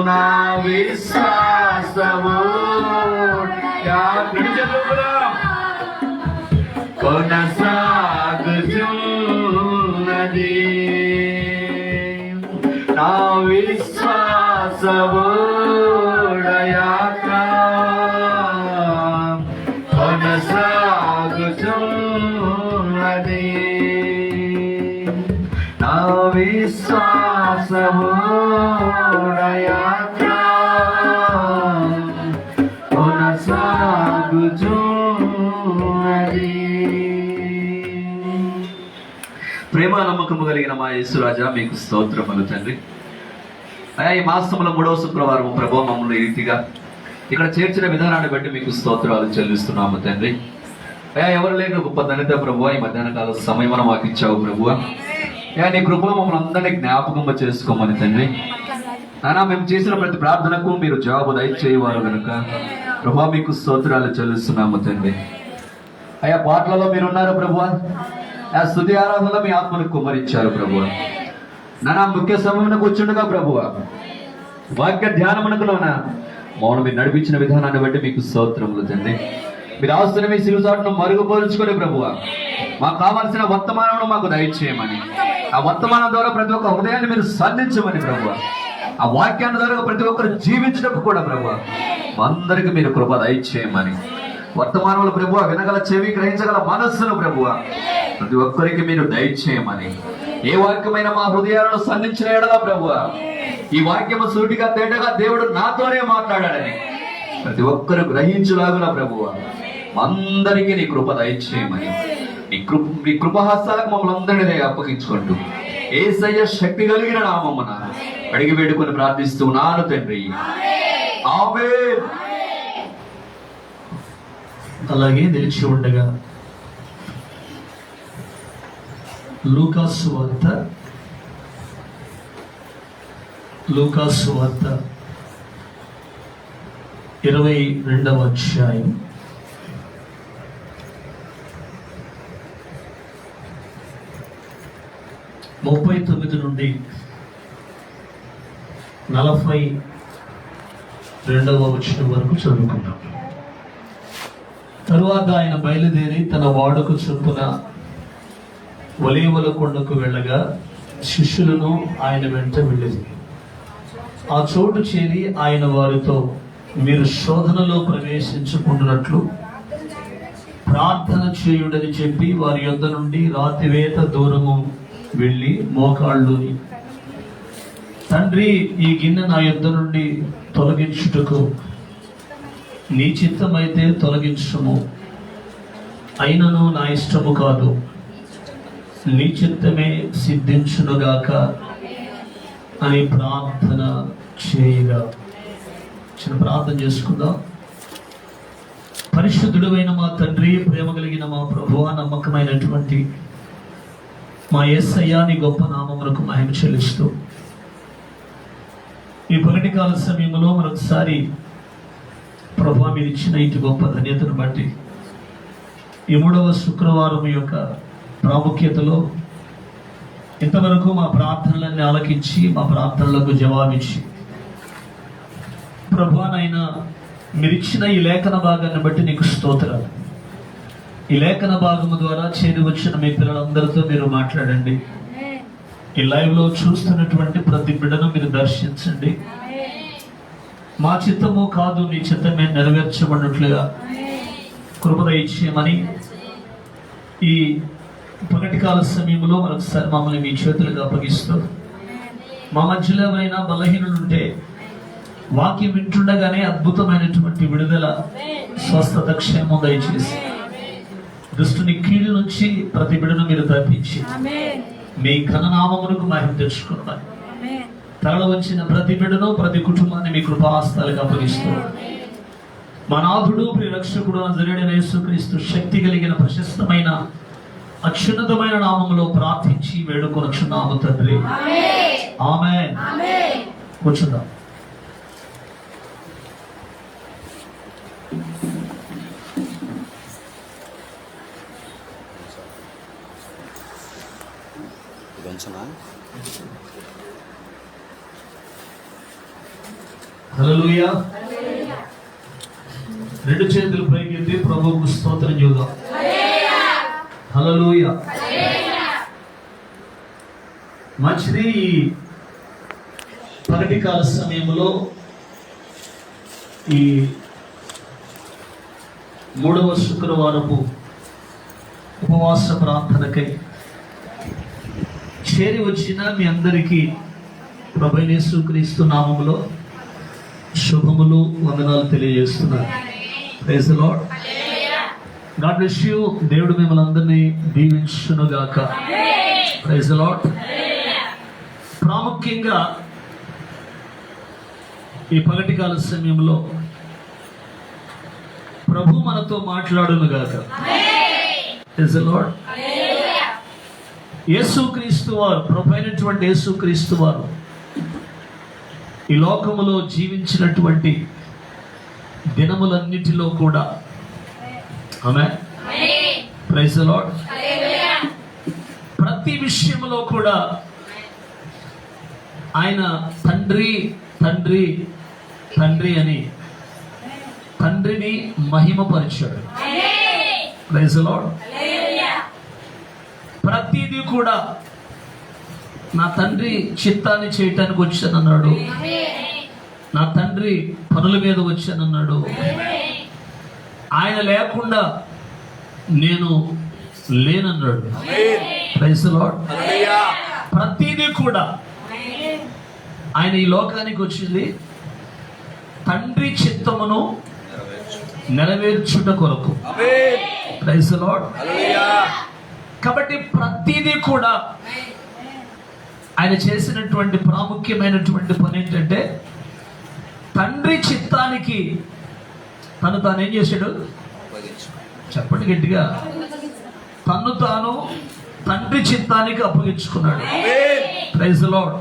నా విశ్వాసము కొనసాగుచున్నది. నా విశ్వాసము యాత్ర కొనసాగుచున్నది. నా విశ్వాసము యాత్ర కొనసాగుచున్నది. ప్రేమ నమ్మకము కలిగిన మా యేసురాజా, మీకు స్తోత్రములు తండ్రి. అయా, ఈ మాసంలో 3వ శుక్రవారం ప్రభు మమ్మల్ని ఈ రీతిగా ఇక్కడ చేర్చిన విధానాన్ని బట్టి మీకు స్తోత్రాలు చెల్లిస్తున్నాము తండ్రి. అయా, ఎవరు లేని గొప్ప ధనిత ప్రభు, ఈ మధ్యాహ్న కాల సమయం మాకు ఇచ్చావు ప్రభు. అయా, నీ కృపలో మమ్మల్ని అందరినీ జ్ఞాపకం చేసుకోమని తండ్రి. నానా, మేము చేసిన ప్రతి ప్రార్థనకు మీరు జవాబు దయచేయవారు కనుక ప్రభు మీకు స్తోత్రాలు చెల్లిస్తున్నాము తండ్రి. అయా, పాటలలో మీరున్నారు ప్రభు. ఆ స్తుతి ఆరాధనలో మీ ఆత్మను కుమ్మరించారు ప్రభు. నానా, ముఖ్య సమయమునకు వచ్చుండగా ప్రభు, వాక్య ధ్యానమునకులోన మౌనం మీరు నడిపించిన విధానాన్ని బట్టి మీకు స్తోత్రములు తండ్రి. మీరు ఆస్తున్న మీ సిరుసాటును మరుగుపరుచుకొని ప్రభు, మాకు కావాల్సిన వర్తమానం మాకు దయచేయమని, ఆ వర్తమానం ద్వారా ప్రతి ఒక్క హృదయాన్ని మీరు సంధించమని ప్రభు, ఆ వాక్యాన్ని ద్వారా ప్రతి ఒక్కరు జీవించడానికి కూడా ప్రభు అందరికి మీరు కృప దయచేయమని, వర్తమానంలో ప్రభు వినగల చెవి, గ్రహించగల మనస్సును ప్రభు ప్రతి ఒక్కరికి మీరు దయచేయమని, ఏ వాక్యమైన మా హృదయాలను సంధించిన ఎడలా ప్రభు, ఈ వాక్యము సూటిగా తేటగా దేవుడు నాతోనే మాట్లాడాడని ప్రతి ఒక్కరు గ్రహించులాగున ప్రభు అందరికీ నీ కృప దయచేయమని, మీ కృపహస్తాలకు మమ్మల్ని అందరినీ అప్పగించుకుంటూ యేసయ్య శక్తి కలిగిన నామమున అడిగి వేడుకొని ప్రార్థిస్తున్నాను తండ్రి. ఆమేన్. అలాగే నిలిచి ఉండగా లూకాసు వార్త 22వ అధ్యాయం 39 నుండి 42వ వచనం వరకు చదువుకున్నాం. తరువాత ఆయన బయలుదేరి తన వాడుకు చొప్పున ఒలీవల కొండకు వెళ్ళగా శిష్యులను ఆయన వెంట వెళ్ళింది. ఆ చోటు చేరి ఆయన వారితో, మీరు శోధనలో ప్రవేశించుకుంటున్నట్లు ప్రార్థన చేయుడని చెప్పి వారి యొద్ద నుండి రాతివేత దూరము వెళ్ళి మోకాళ్ళుని, తండ్రి, ఈ గిన్నె నా యొద్ద నుండి తొలగించుటకు నీ చిత్తమైతే తొలగించుము, అయినను నా ఇష్టము కాదు, నీ చిత్తమే సిద్ధించునుగాక అని ప్రార్థన చేయగా. చిన్న ప్రార్థన చేసుకుందాం. పరిశుద్ధుడైన మా తండ్రి, ప్రేమ కలిగిన మా ప్రభువా, నమ్మకమైనటువంటి మా యేసయ్య, నీ గొప్ప నామమునకు మహిమ చెల్లిస్తూ ఈ పగటి కాల సమయంలో మరొకసారి ప్రభువా మీరు ఇచ్చిన ఇటు గొప్ప ధన్యతను బట్టి ఈ 3వ శుక్రవారం యొక్క ప్రాముఖ్యతలో ఇంతవరకు మా ప్రార్థనలన్నీ ఆలకించి మా ప్రార్థనలకు జవాబిచ్చి ప్రభువానైనా మీరిచ్చిన ఈ లేఖన భాగాన్ని బట్టి నీకు స్తోత్రాలు. ఈ లేఖన భాగము ద్వారా చేరి వచ్చిన మీ పిల్లలందరితో మీరు మాట్లాడండి. ఈ లైవ్లో చూస్తున్నటువంటి ప్రతి బిడ్డను మీరు దర్శించండి. మా చిత్తము కాదు, నీ చిత్తమే నెరవేర్చబడినట్లుగా కృప దయచేయమని ఈ పగటి కాల సమయంలో మరొకసారి మమ్మల్ని మీ చేతులకు అప్పగిస్తూ, మా మధ్యలో ఎవరైనా బలహీనులుంటే వాక్యం వింటుండగానే అద్భుతమైనటువంటి విడుదల, స్వస్థత, క్షేమం దయచేసి దుష్టుని కీడు నుంచి ప్రతి బిడ్డను మీరు తప్పించి మీ ఘననామమునకు మహిమ తెచ్చుకున్నాను. తరల వచ్చిన ప్రతి బిడ్డను, ప్రతి కుటుంబాన్ని మీ కృపాహస్తాలకు అప్పగిస్తూ, మా నాథుడు, ప్రియ రక్షకుడు నజరేయుడైన యేసుక్రీస్తు శక్తి కలిగిన ప్రశస్తమైన అత్యున్నతమైన నామములో ప్రార్థించి వేడుకొనుచున్నాము తండ్రి. ఆమేన్. కూర్చుందాం. హల్లెలూయా. రెండు చేతులు పైకెత్తి ప్రభువుకు స్తోత్రం చేద్దాం. హల్లెలూయా. మంచిది. ఈ పగటి కాల సమయంలో ఈ 3వ శుక్రవారపు ఉపవాస ప్రార్థనకై చేరి వచ్చిన మీ అందరికీ ప్రభువైన యేసుక్రీస్తు నామములో శుభములు, వందనాలు తెలియజేస్తున్నాను. Praise the Lord. God bless you. దేవుడు మిమ్మల్ని అందరినీ దీవించును గాక. Praise the Lord. ప్రాముఖ్యంగా ఈ పగటి కాల సమయంలో ప్రభు మనతో మాట్లాడును గాక. Praise the Lord. యేసుక్రీస్తు వారు, ప్రభు అయినటువంటి యేసుక్రీస్తు వారు ఈ లోకములో జీవించినటువంటి దినములన్నిటిలో కూడా ఆమేన్, ప్రైజ్ ది లార్డ్, ప్రతి విషయంలో కూడా ఆయన తండ్రి తండ్రి తండ్రి అని తండ్రిని మహిమపరిచాడు. Praise the lord. ప్రతిదీ కూడా నా తండ్రి చిత్తాన్ని చేయటానికి వచ్చానన్నాడు. నా తండ్రి పనుల మీద వచ్చానన్నాడు. ఆయన లేకుండా నేను లేనన్నాడు. Praise the lord. ప్రతిదీ కూడా ఆయన ఈ లోకానికి వచ్చింది తండ్రి చిత్తమును నెరవేర్చుట కొరకు. Praise the lord. కాబట్టి ప్రతిదీ కూడా ఆయన చేసినటువంటి ప్రాముఖ్యమైనటువంటి పని ఏంటంటే తండ్రి చిత్తానికి తను తాను ఏం చేశాడు? చెప్పండి గట్టిగా. తను తాను తండ్రి చిత్తానికి అప్పగించుకున్నాడు. Praise the lord.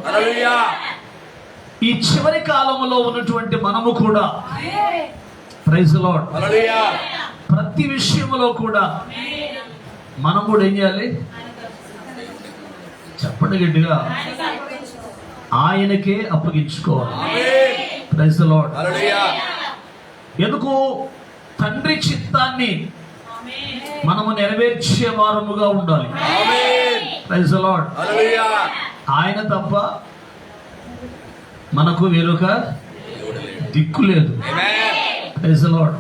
ఈ చివరి కాలంలో ఉన్నటువంటి మనము కూడా ప్రైజ్ ది లార్డ్ ప్రతి విషయంలో కూడా మనం కూడా ఏం చేయాలి? చెప్పండి గట్టిగా. ఆయనకే అప్పగించుకోవాలి. Praise the lord. ఎందుకు? తండ్రి చిత్తాన్ని మనము నెరవేర్చే వారముగా ఉండాలి. Praise the lord. ఆయన తప్ప మనకు వేరొక దిక్కు లేదు. Praise the lord.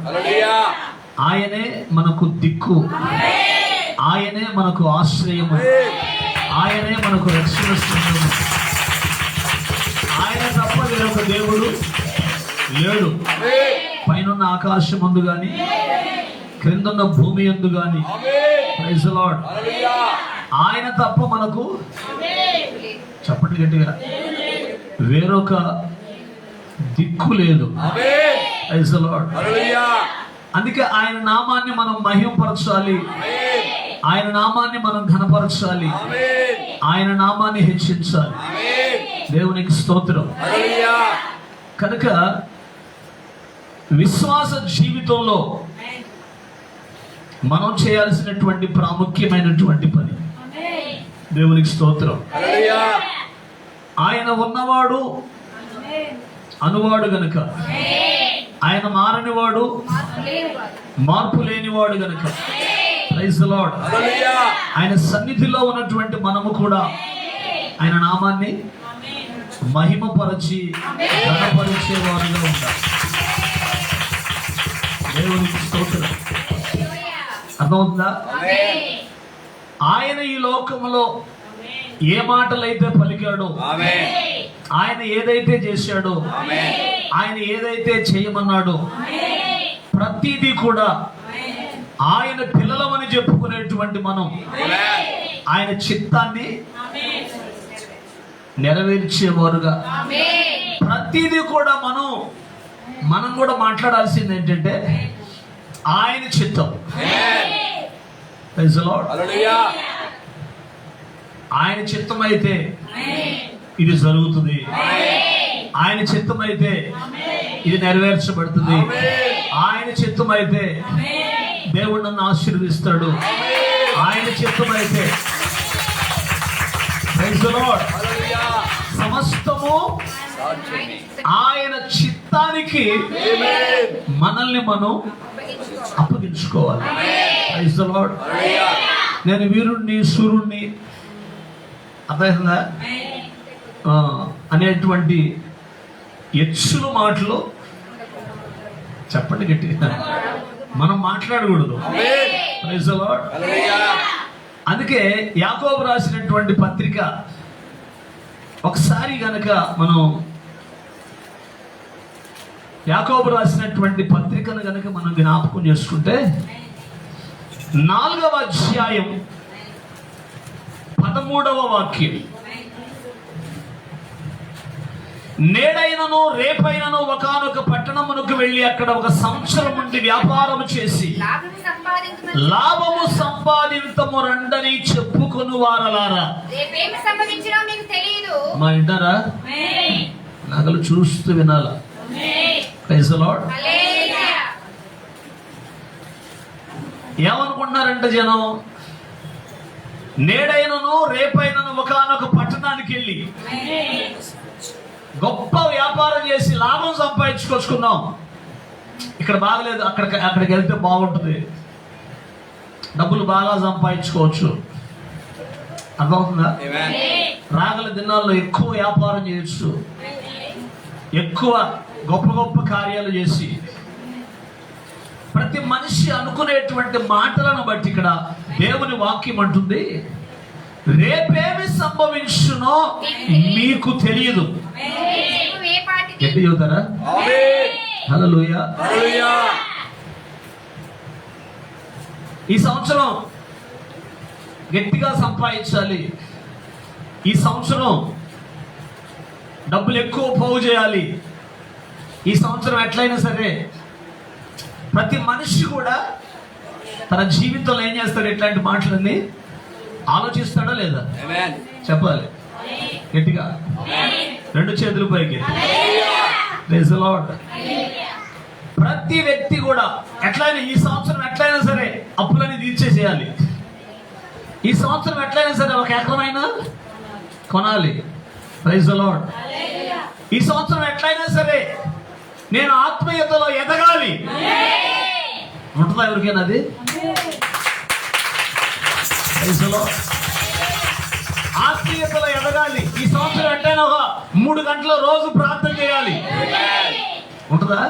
ఆయనే మనకు దిక్కు, ఆయనే మనకు ఆశ్రయము, ఆయనే మనకు రక్షణ స్థానము. ఆయన తప్ప వేరొక దేవుడు లేడు. పైనున్న ఆకాశం అందు గాని క్రిందున్న భూమి యందు గాని ప్రైజ్ ది లార్డ్ ఆయన తప్ప మనకు చెప్పండి గట్టిగా వేరొక దిక్కు లేదు. Praise the lord. అందుకే ఆయన నామాన్ని మనం మహిమపరచాలి. ఆయన నామాన్ని మనం ఘనపరచాలి. ఆయన నామాన్ని హెచ్చించాలి. దేవునికి స్తోత్రం. కనుక విశ్వాస జీవితంలో మనం చేయాల్సినటువంటి ప్రాముఖ్యమైనటువంటి పని దేవునికి స్తోత్రం. ఆయన ఉన్నవాడు అనువాడు గనుక, ఆయన మారనివాడు మార్పు లేనివాడు గనుక ప్రైజ్ ది లార్డ్ ఆయన సన్నిధిలో ఉన్నటువంటి మనము కూడా ఆయన నామాన్ని మహిమపరచి ఘనపరిచే వారిగా ఉండాలి. దేవునికి స్తోత్రం. అర్థమవుతుందా? ఆయన ఈ లోకములో ఏ మాటలైతే పలికాడో, ఆయన ఏదైతే చేశాడో, ఆయన ఏదైతే చేయమన్నాడో ప్రతిదీ కూడా ఆయన పిల్లలమని చెప్పుకునేటువంటి మనం ఆయన చిత్తాన్ని నెరవేర్చేవారుగా ప్రతిదీ కూడా మనం కూడా మాట్లాడాల్సింది ఏంటంటే ఆయన చిత్తం. Praise the lord. ఆయన చిత్తమైతే ఇది జరుగుతుంది. ఆయన చిత్తమైతే ఇది నెరవేర్చబడుతుంది. ఆయన చిత్తమైతే దేవుడు నన్ను ఆశీర్వదిస్తాడు. ఆయన చిత్తమైతే ప్రైజ్ ది లార్డ్ సమస్తము ఆయన చిత్త చిత్తానికి మనల్ని మనం అప్పగించుకోవాలి. Praise the Lord. నేను వీరుణ్ణి శూరుణ్ణి అర్థమైందా అనేటువంటి ఎచ్చుల మాటలు చెప్పండి గట్టిగా మనం మాట్లాడకూడదు. Praise the Lord. అందుకే యాకోబు రాసినటువంటి పత్రిక ఒకసారి గనక మనం యాకోబు రాసినటువంటి పత్రికను గనక మనం జ్ఞాపకం చేసుకుంటే 4వ అధ్యాయం 13వ వాక్యం, నేడైనను రేపైనను ఒకానొక పట్టణమునకు వెళ్ళి అక్కడ 1 సంవత్సరం నుండి వ్యాపారము చేసి లాభము సంపాదింతము రండని చెప్పుకొను వారలారా. మా వింటారా? నగలు చూస్తూ వినాలా? Praise the Lord. ఏమనుకుంటున్నారంట జనం? నేడైనను రేపైనను ఒకానొక పట్టణానికి వెళ్ళి గొప్ప వ్యాపారం చేసి లాభం సంపాదించుకొచ్చుకున్నాం. ఇక్కడ బాగలేదు, అక్కడికి వెళ్తే బాగుంటుంది, డబ్బులు బాగా సంపాదించుకోవచ్చు. అర్థమవుతుందా? రాగల దినాల్లో ఎక్కువ వ్యాపారం చేయొచ్చు, ఎక్కువ గొప్ప గొప్ప కార్యాలు చేసి ప్రతి మనిషి అనుకునేటువంటి మాటలను బట్టి ఇక్కడ దేవుని వాక్యం అంటుంది, రేపేమి సంభవించునో మీకు తెలియదు. ఎట్టి చెబుతారా? హల్లెలూయా. ఈ సంవత్సరం గట్టిగా సంపాదించాలి, ఈ సంవత్సరం డబ్బులు ఎక్కువ పోగు చేయాలి, ఈ సంవత్సరం ఎట్లయినా సరే. ప్రతి మనిషి కూడా తన జీవితంలో ఏం చేస్తాడు? ఇట్లాంటి మాటలన్నీ ఆలోచిస్తాడా లేదా? చెప్పాలి గట్టిగా, 2 చేతుల పైకి. Praise the Lord. ప్రతి వ్యక్తి కూడా ఎట్లయినా ఈ సంవత్సరం ఎట్లయినా సరే అప్పులని తీర్చేసేయాలి, ఈ సంవత్సరం ఎట్లయినా సరే 1 ఎకరమైనా కొనాలి. Praise the Lord. ఈ సంవత్సరం ఎట్లయినా సరే నేను ఆత్మీయతలో ఎదగాలి. ఉంటుందా ఎవరికైనా అది? Praise the Lord. ఆత్మీయతలో ఎదగాలి. ఈ సంవత్సరం ఎట్లయినా 3 గంటల రోజు ప్రార్థన చేయాలి. ఉంటుందా?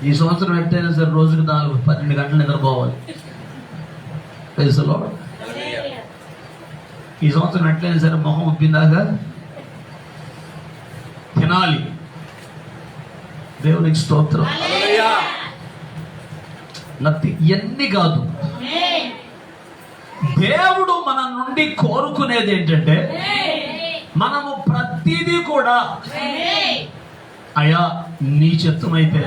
ఈ సంవత్సరం ఎట్లయినా సరే రోజుకి 12 గంటలు నిద్రపోవాలి. Praise the Lord. ఈ సంవత్సరం ఎట్లయినా సరే మొహం ఉబ్బిందాగా తినాలి. దేవునికి స్తోత్రం. ఇవన్నీ కాదు, దేవుడు మన నుండి కోరుకునేది ఏంటంటే మనము ప్రతిదీ కూడా అయ్యా నీ చిత్తమైతే.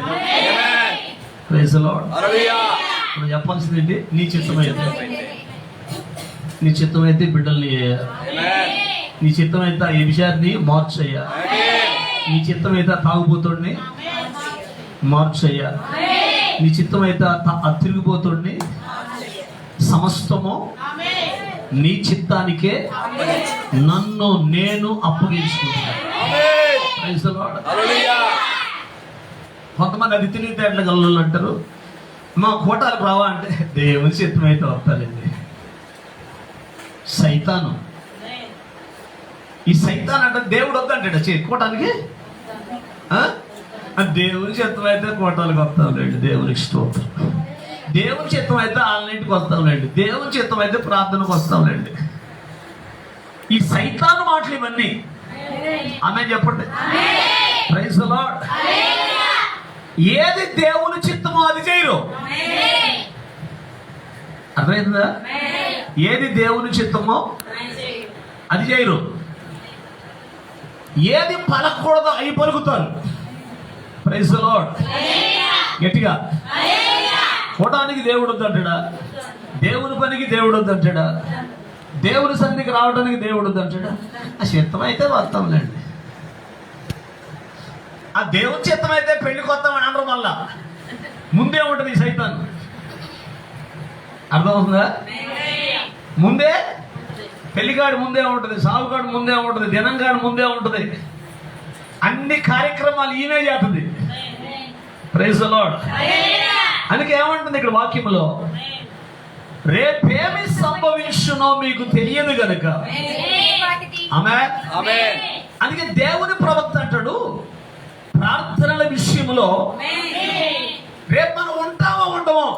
Praise the lord. మనం చెప్పాల్సింది ఏంటి? నీ చిత్తమైతే. నీ చిత్తమైతే బిడ్డల్ని నీ చిత్తమైతే ఈ విషయాన్ని మార్చయ్యా, నీ చిత్తమైతే తాగుబోతుడిని మార్చయ్యా, నీ చిత్తమైతే తిరిగిపోతుడిని సమస్తము నీ చిత్తానికే నన్ను నేను అప్పగించుకుంటాను. కొంతమంది అది తెలివితేటల గల్లు అంటారు, మా కోటాలకు రావా అంటే దేవుని చిత్తమైతే వస్తానండి. సైతాను, ఈ సైతాన్ అంటే దేవుడు వద్దంటాడు కోటానికి. దేవుని చిత్తం అయితే కోటాలకు వస్తాంలేండి, దేవునికి స్తోత్రం. దేవుని చిత్తం అయితే ఆన్లైన్కి వస్తాంలేండి, దేవుని చిత్తం అయితే ప్రార్థనకు వస్తాంలేండి. ఈ సైతాను మాటలు ఇవన్నీ. ఆమేన్ చెప్పండి. Praise the lord. ఏది దేవుని చిత్తమో అది చేయరు. అర్థమైందా? ఏది దేవుని చిత్తమో అది చేయరు, ఏది పలకూడదో అవి పలుకుతారు. Praise the lord. గట్టిగా. కోటానికి దేవుడు వద్దంటాడా? దేవుని పనికి దేవుడు వద్దంటాడా? దేవుని సన్నిధికి రావడానికి దేవుడు వద్దంటాడా? ఆ చిత్తం అయితే వస్తాంలేండి. ఆ దేవుని చిత్తం అయితే పెళ్లికి వస్తామని అనరు. మళ్ళా ముందే ఉంటుంది ఈ సైతాన్. అర్థమవుతుందా? ముందే పెళ్లిగాడి ముందే ఉంటుంది, సావుగాడి ముందే ఉంటుంది, దినంగాడి ముందే ఉంటుంది. అన్ని కార్యక్రమాలు ఈమె చేస్తుంది. Praise the lord. అందుకే ఏమంటుంది ఇక్కడ వాక్యములో, రేపేమి సంభవించునో మీకు తెలియదు గనుక. ఆమేన్. అందుకే దేవుని ప్రవక్త అంటాడు ప్రార్థనల విషయంలో, రేపు మనం ఉంటామో ఉండమో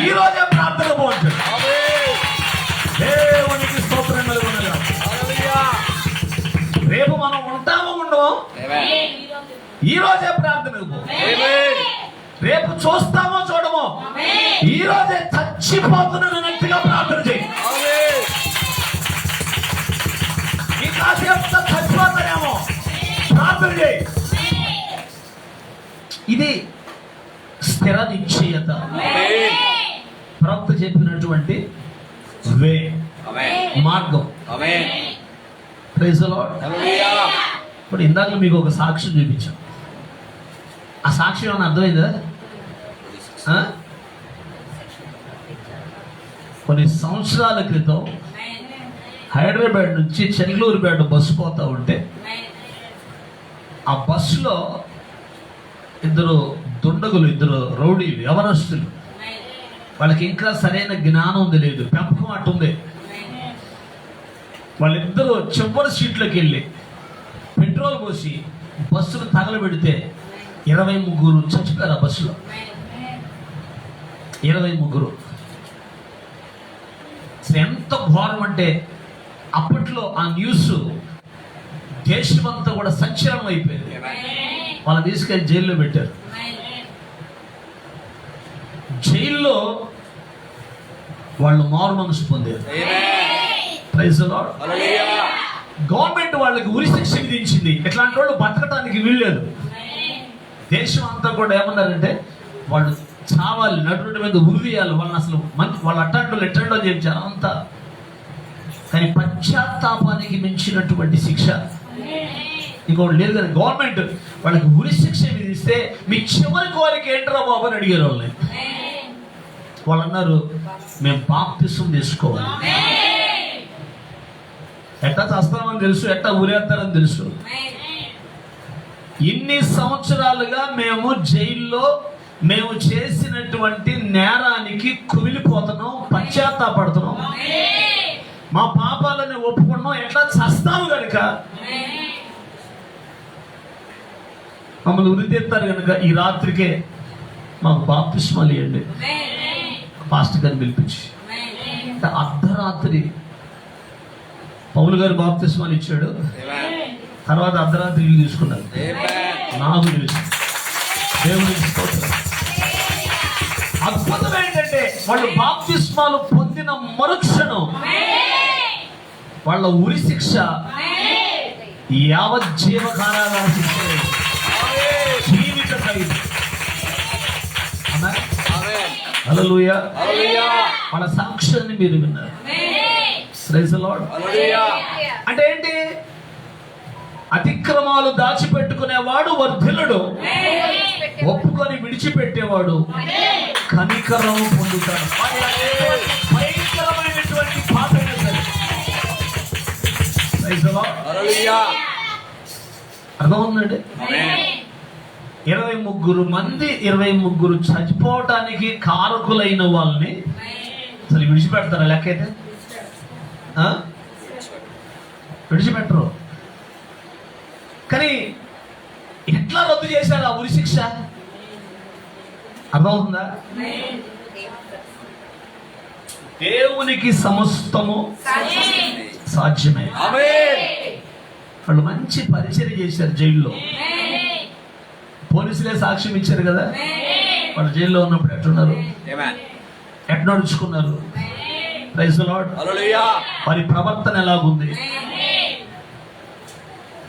ఈ రోజే ప్రార్థన పోంటాడు. దేవునికి స్తోత్రం కలుగునుగా. రేపు మనం ఉంటామో ఉండమో ఈ రోజే ప్రార్థనకు పో. రేపు చూస్తామో చూడమో ఈ రోజే చచ్చిపోతున్నట్టుగా ప్రార్థన చేయి. ఈ కాసేపు చచ్చిపోతానేమో ప్రార్థన చేయి. ఇది స్థిర నిశ్చయత. ప్రవక్త చెప్పినటువంటి వే, మార్గం. Praise the lord. ఇప్పుడు ఇందాక మీకు ఒక సాక్ష్యం చూపించాం. ఆ సాక్ష్యం ఏమైనా అర్థమైందా? కొన్ని సంవత్సరాల క్రితం హైదరాబాద్ నుంచి చెన్నూరుపేట బస్సు పోతా ఉంటే ఆ బస్సులో ఇద్దరు దుండగులు, ఇద్దరు రౌడీలు, యవనస్తులు. వాళ్ళకి ఇంకా సరైన జ్ఞానం తెలియదు, పెంపకం అట్టుంది. వాళ్ళిద్దరూ చివరి సీట్లోకి వెళ్ళి పెట్రోల్ పోసి బస్సును తగలబెడితే 23 చచ్చిపోయారు ఆ బస్సులో. 23. ఎంత ఘోరం అంటే అప్పట్లో ఆ న్యూస్ దేశమంతా కూడా సంచలనం అయిపోయింది. వాళ్ళని తీసుకెళ్ళి జైల్లో పెట్టారు. జైల్లో వాళ్ళు మారు మనసు పొందారు. Praise the lord. గవర్నమెంట్ వాళ్ళకి ఉరి శిక్ష విధించింది. ఇట్లాంటి వాళ్ళు బతకటానికి వీల్లేదు. దేశం అంతా కూడా ఏమన్నారంటే వాళ్ళు చావాలి, నటుడి మీద ఉరియాలి, వాళ్ళని అసలు వాళ్ళు అట్టాంటో ఎట్టాంటో చేయించారు అంతా. కానీ పశ్చాత్తాపానికి మించినటువంటి శిక్ష ఇంకోటి లేదు కదా. గవర్నమెంట్ వాళ్ళకి ఉరి శిక్ష విధిస్తే మీ చివరి కోరిక ఏంట్రా బాబు అని అడిగారు వాళ్ళని. వాళ్ళు అన్నారు, మేము బాప్తిసం తీసుకోవాలి. ఎట్టా చేస్తామని తెలుసు, ఎట్టా ఊరేస్తారని తెలుసు. ఇన్ని సంవత్సరాలుగా మేము జైల్లో మేము చేసినటువంటి నేరానికి కుమిలిపోతున్నాం, పశ్చాత్తాపడుతున్నాం, మా పాపాలని ఒప్పుకున్నాం. ఎట్లా చస్తాము కనుక మమ్మల్ని ఉరి తీస్తారు కనుక ఈ రాత్రికే మాకు బాప్తిస్మాలు ఇవ్వండి పాస్టర్ గారిని పిలిపించి. అర్ధరాత్రి పౌలు గారు బాప్తిస్మాలు ఇచ్చాడు. తర్వాత అర్ధరాత్రి ఇల్లు తీసుకున్నారు. నాకు తెలుసు. దేవునికి స్తోత్రం. అద్భుతం ఏంటంటే వాళ్ళు బాప్తిస్మాలు పొందిన మరుక్షణం వాళ్ళ ఉరి శిక్ష యావజ్జీవ కారాగార శిక్ష, జీవిత ఖైదు. హల్లెలూయా. వాళ్ళ సాక్ష్యాన్ని మీరు విన్నారు. Praise the lord. అంటే ఏంటి? అతిక్రమాలు దాచిపెట్టుకునేవాడు వర్ధిల్లుడు, ఒప్పుకొని విడిచిపెట్టేవాడు కనికరం పొందుతాడు. భయంకరమైనటువంటి పాపమే సరే. Praise the lord. అర్థమవుతుందండి? 23 మంది 23 చచ్చిపోవటానికి కారకులైన వాళ్ళని అసలు విడిచిపెడతారా? లెక్క అయితే విడిచిపెట్టరు. కానీ ఎట్లా రద్దు చేశారు ఆ ఉరి శిక్ష? అర్థమవుతుందా? దేవునికి సమస్తము సాధ్యమే. వాళ్ళు మంచి పరిచయం చేశారు జైల్లో. పోలీసులే సాక్ష్యం ఇచ్చారు కదా. వాళ్ళు జైల్లో ఉన్నప్పుడు ఎట్లున్నారు, ఎట్లా నడుచుకున్నారు. Praise the lord. వారి ప్రవర్తన ఎలాగుంది.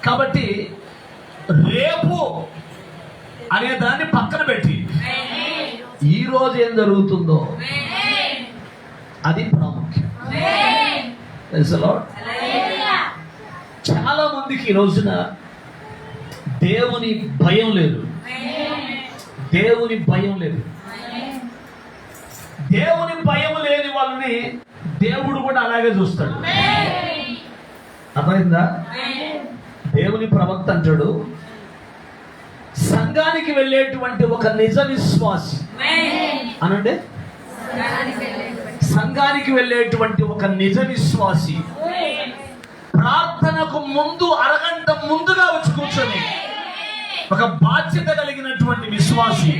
కాబట్టి రేపు అనే దాన్ని పక్కన పెట్టి ఈ రోజు ఏం జరుగుతుందో అది ప్రాముఖ్యం. Praise the lord. చాలా మందికి ఈ రోజున దేవుని భయం లేదు. దేవుని భయం లేదు. దేవుని భయం లేని వాళ్ళని దేవుడు కూడా అలాగే చూస్తాడు. అర్థమైందా? దేవుని ప్రవక్త అంటాడు, సంఘానికి వెళ్ళేటువంటి ఒక నిజ విశ్వాసి అనంటే, సంఘానికి వెళ్ళేటువంటి ఒక నిజ విశ్వాసి ప్రార్థనకు ముందు అరగంట ముందుగా వచ్చి కూర్చొని, ఒక బాధ్యత కలిగినటువంటి విశ్వాసి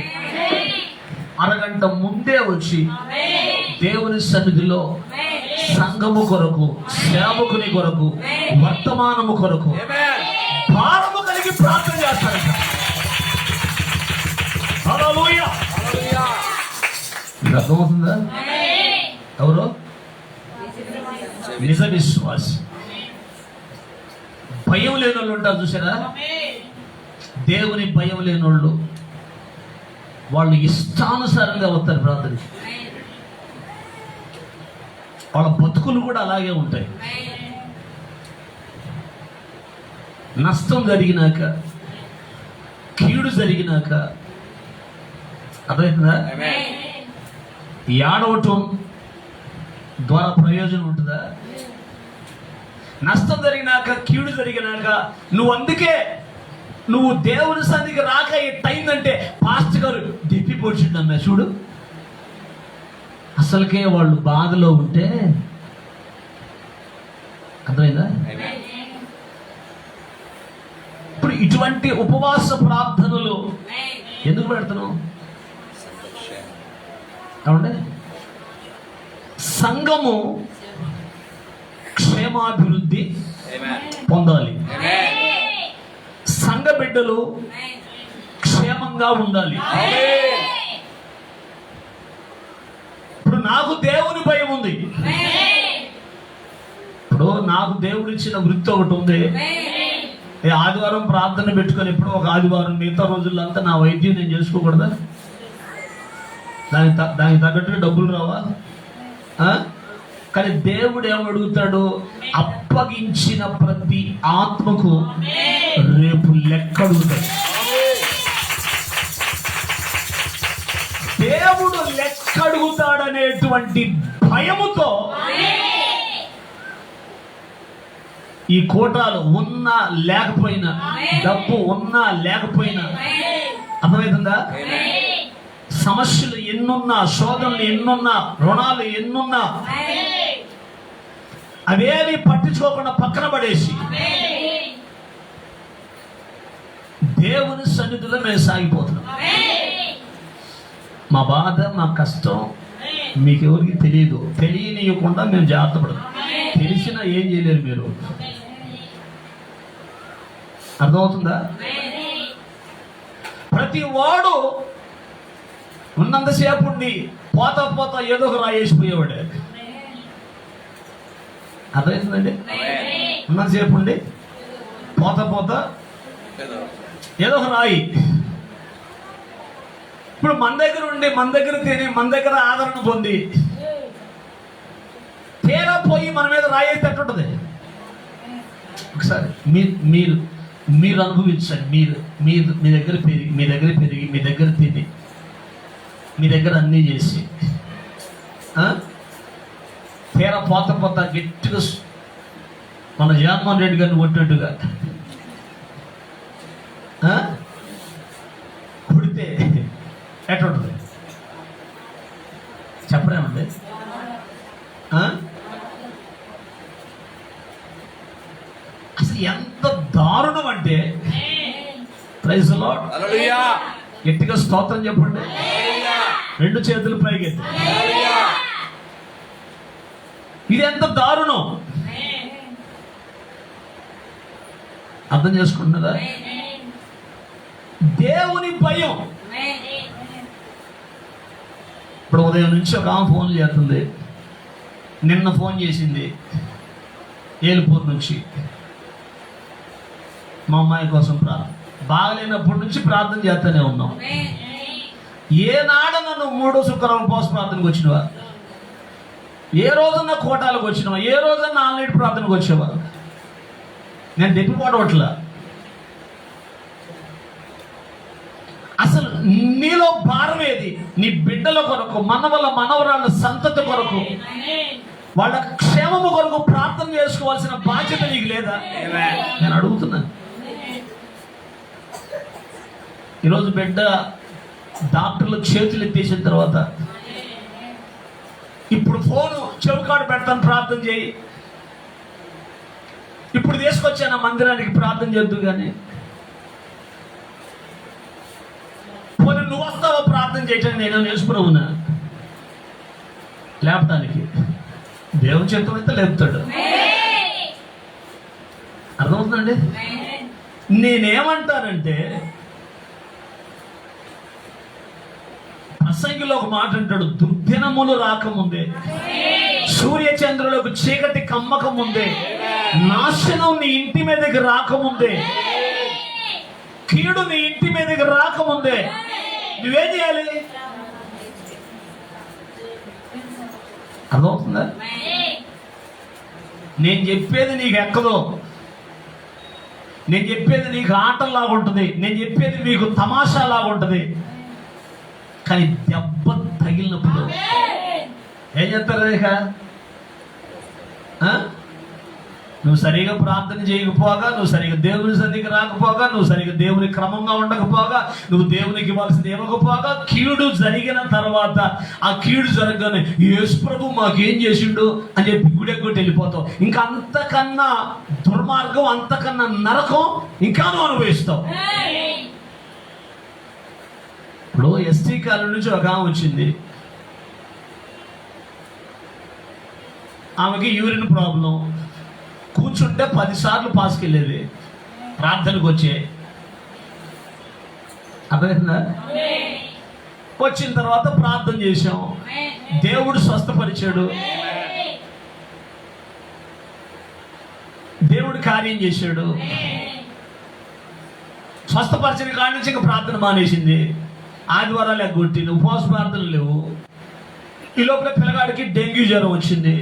అరగంట ముందే వచ్చి దేవుని సన్నిధిలో సంఘము కొరకు, సేవకుని కొరకు, వర్తమానము కొరకు భారము కలిగి ప్రార్థన చేస్తారంట. హల్లెలూయా. మీకు అర్థమవుతుందా? ఎవరు? నిజ విశ్వాసి. భయం లేని వాళ్ళు ఉంటారు చూసారా? దేవుని భయం లేని వాళ్ళు ఇష్టానుసారంగా వస్తారు ప్రార్థనకి. వాళ్ళ బతుకులు కూడా అలాగే ఉంటాయి. నష్టం జరిగినాక, కీడు జరిగినాక, అర్థమవుతుందా? ఏడవటం ద్వారా ప్రయోజనం ఉంటుందా? నష్టం జరిగినాక, కీడు జరిగినాక నువ్వు దేవుని సన్నిధికి రాక ఎట్టయిందంటే, పాస్టర్ గారు దిప్పిపోచిండమ్మా చూడు. అసలుకే వాళ్ళు బాధలో ఉంటే, అర్థమైందా? ఇప్పుడు ఇటువంటి ఉపవాస ప్రార్థనలు ఎందుకు పెడుతున్నావు? కాబట్టి సంఘము క్షేమాభివృద్ధి పొందాలి. సంఘ బిడ్డలు క్షేమంగా ఉండాలి. ఇప్పుడు నాకు దేవుని భయం ఉంది. ఇప్పుడు నాకు దేవుడు ఇచ్చిన వృత్తి ఒకటి ఉంది. ఆదివారం ప్రార్థన పెట్టుకొని ఎప్పుడు ఒక ఆదివారం మిగతా రోజుల్లో అంతా నా వైద్యం నేను చేసుకోకూడదా? దానికి తగ్గట్టుగా డబ్బులు రావా? కానీ దేవుడు ఏమడుగుతాడు? అప్పగించిన ప్రతి ఆత్మకు రేపు లెక్క అడుగుతాడు. దేవుడు లెక్క అడుగుతాడనేటువంటి భయముతో ఈ కోటాలు ఉన్నా లేకపోయినా, డబ్బు ఉన్నా లేకపోయినా, అర్థమవుతుందా? సమస్యలు ఎన్నున్నా, శోధనలు ఎన్నున్నా, రుణాలు ఎన్నున్నా అవేవి పట్టించుకోకుండా పక్కన పడేసి దేవుని సన్నిధిలో మేము సాగిపోతున్నాం. మా బాధ, మా కష్టం మీకెవరికి తెలియదు. తెలియనియకుండా మేము జాగ్రత్త పడతాం. తెలిసినా ఏం చేయలేరు మీరు. అర్థమవుతుందా? ప్రతి వాడు ఉన్నంతసేపు ఉండి పోతా ఏదో ఒక రాయేసిపోయేవాడే. అర్థమవుతుందండి? ఉన్నంతసేపు ఉండి పోతా ఏదో ఒక రాయి. ఇప్పుడు మన దగ్గర ఉండి, మన దగ్గర తిని, మన దగ్గర ఆదరణ పొంది తీరా పోయి మన మీద రాయేస్తే ఎట్టుంటది? ఒకసారి మీరు అనుభవించండి. మీ దగ్గర పెరిగి, మీ దగ్గర తిని, మీ దగ్గర అన్నీ చేసి తీరా పోతా గట్టిగా మన జగన్మోహన్ రెడ్డి గారిని కొట్టినట్టుగా కొడితే ఎట్టుంటుంది చెప్పలేమండి? అసలు ఎంత దారుణం అంటే, ప్రైజ్ ది లార్డ్, హల్లెలూయా, గట్టిగా స్తోత్రం చెప్పండి. రెండు చేతులు పైకెత్తి. ఇది ఎంత దారుణం అర్థం చేసుకుంటున్నదా? దేవుని భయం. ఇప్పుడు ఉదయం నుంచి ఒక ఆమె ఫోన్ చేస్తుంది. నిన్న ఫోన్ చేసింది ఏలుపూరు నుంచి. మా అమ్మాయి కోసం బాగలేనప్పటి నుంచి ప్రార్థన చేస్తూనే ఉన్నాం. ఏనాడన్నా నువ్వు 3వ శుక్రవారం ఉపవాస ప్రార్థనకు వచ్చినవా? ఏ రోజన్నా కోటాలకు వచ్చినవా? ఏ రోజన్నా ఆన్లైన్ ప్రార్థనకు వచ్చావా? నేను దెప్పిపోవట్లా. అసలు నీలో భారం ఏది? నీ బిడ్డల కొరకు, మనవరాళ్ళ సంతతి కొరకు వాళ్ళ క్షేమము కొరకు ప్రార్థన చేసుకోవాల్సిన బాధ్యత నీకు లేదా? నేను అడుగుతున్నాను. ఈరోజు బిడ్డ డాక్టర్లు చేతులు ఎత్తేసిన తర్వాత ఇప్పుడు ఫోను చెవుకాడు పెడతాను, ప్రార్థన చేయి. ఇప్పుడు తీసుకొచ్చాను మందిరానికి, ప్రార్థన చేద్దు. కానీ పోనీ నువ్వు వస్తావా ప్రార్థన చేయటానికి? నేను నేర్చుకున్నావునా లేపటానికి? దేవుని చిత్తం అయితే లేపుతాడు. అర్థమవుతుందండి? నేనేమంటానంటే, ప్రసంగిలో ఒక మాట అంటాడు, దుర్దినములు రాకముందే, సూర్యచంద్రులకు చీకటి కమ్మక ముందే, నాశనం నీ ఇంటి మీదకి రాకముందే, కీడు నీ ఇంటి మీదకి రాకముందే నువ్వేం చేయాలి? అర్థమవుతుందా? నేను చెప్పేది నీకు ఎక్కదో, నేను చెప్పేది నీకు ఆటల్లాగా ఉంటుంది, నేను చెప్పేది మీకు తమాషాలాగా ఉంటుంది. కానీ దెబ్బ తగిలినప్పుడు ఏం చేస్తారు? ఇక నువ్వు సరిగా ప్రార్థన చేయకపోగా, నువ్వు సరిగా దేవుని సన్నిధికి రాకపోగా, నువ్వు సరిగా దేవుని క్రమంగా ఉండకపోగా, నువ్వు దేవునికి ఇవ్వాల్సింది ఇవ్వకపోగా, కీడు జరిగిన తర్వాత ఆ కీడు జరగగానే యేసు ప్రభు మాకేం చేసిండు అని చెప్పి గుడెగ్గొట్టి వెళ్ళిపోతావు. ఇంకా అంతకన్నా దుర్మార్గం, అంతకన్నా నరకం ఇంకా నువ్వు అనుభవిస్తావు. ఇప్పుడు ఎస్టీ కాలం నుంచి ఒక ఆమె వచ్చింది. ఆమెకి యూరిన్ ప్రాబ్లం, కూర్చుంటే 10 సార్లు పాస్కి వెళ్ళేది ప్రార్థనకు వచ్చే. అర్థమైందా? వచ్చిన తర్వాత ప్రార్థన చేశాం, దేవుడు స్వస్థపరిచాడు, దేవుడు కార్యం చేశాడు. స్వస్థపరిచిన కాడి నుంచి ఇంకా ప్రార్థన మానేసింది. ఆదివారాలు ఎగ్గొట్టి ఉపవాస ప్రార్థనలు లేవు. ఈ లోపల పిల్లగాడికి డెంగ్యూ జ్వరం వచ్చింది.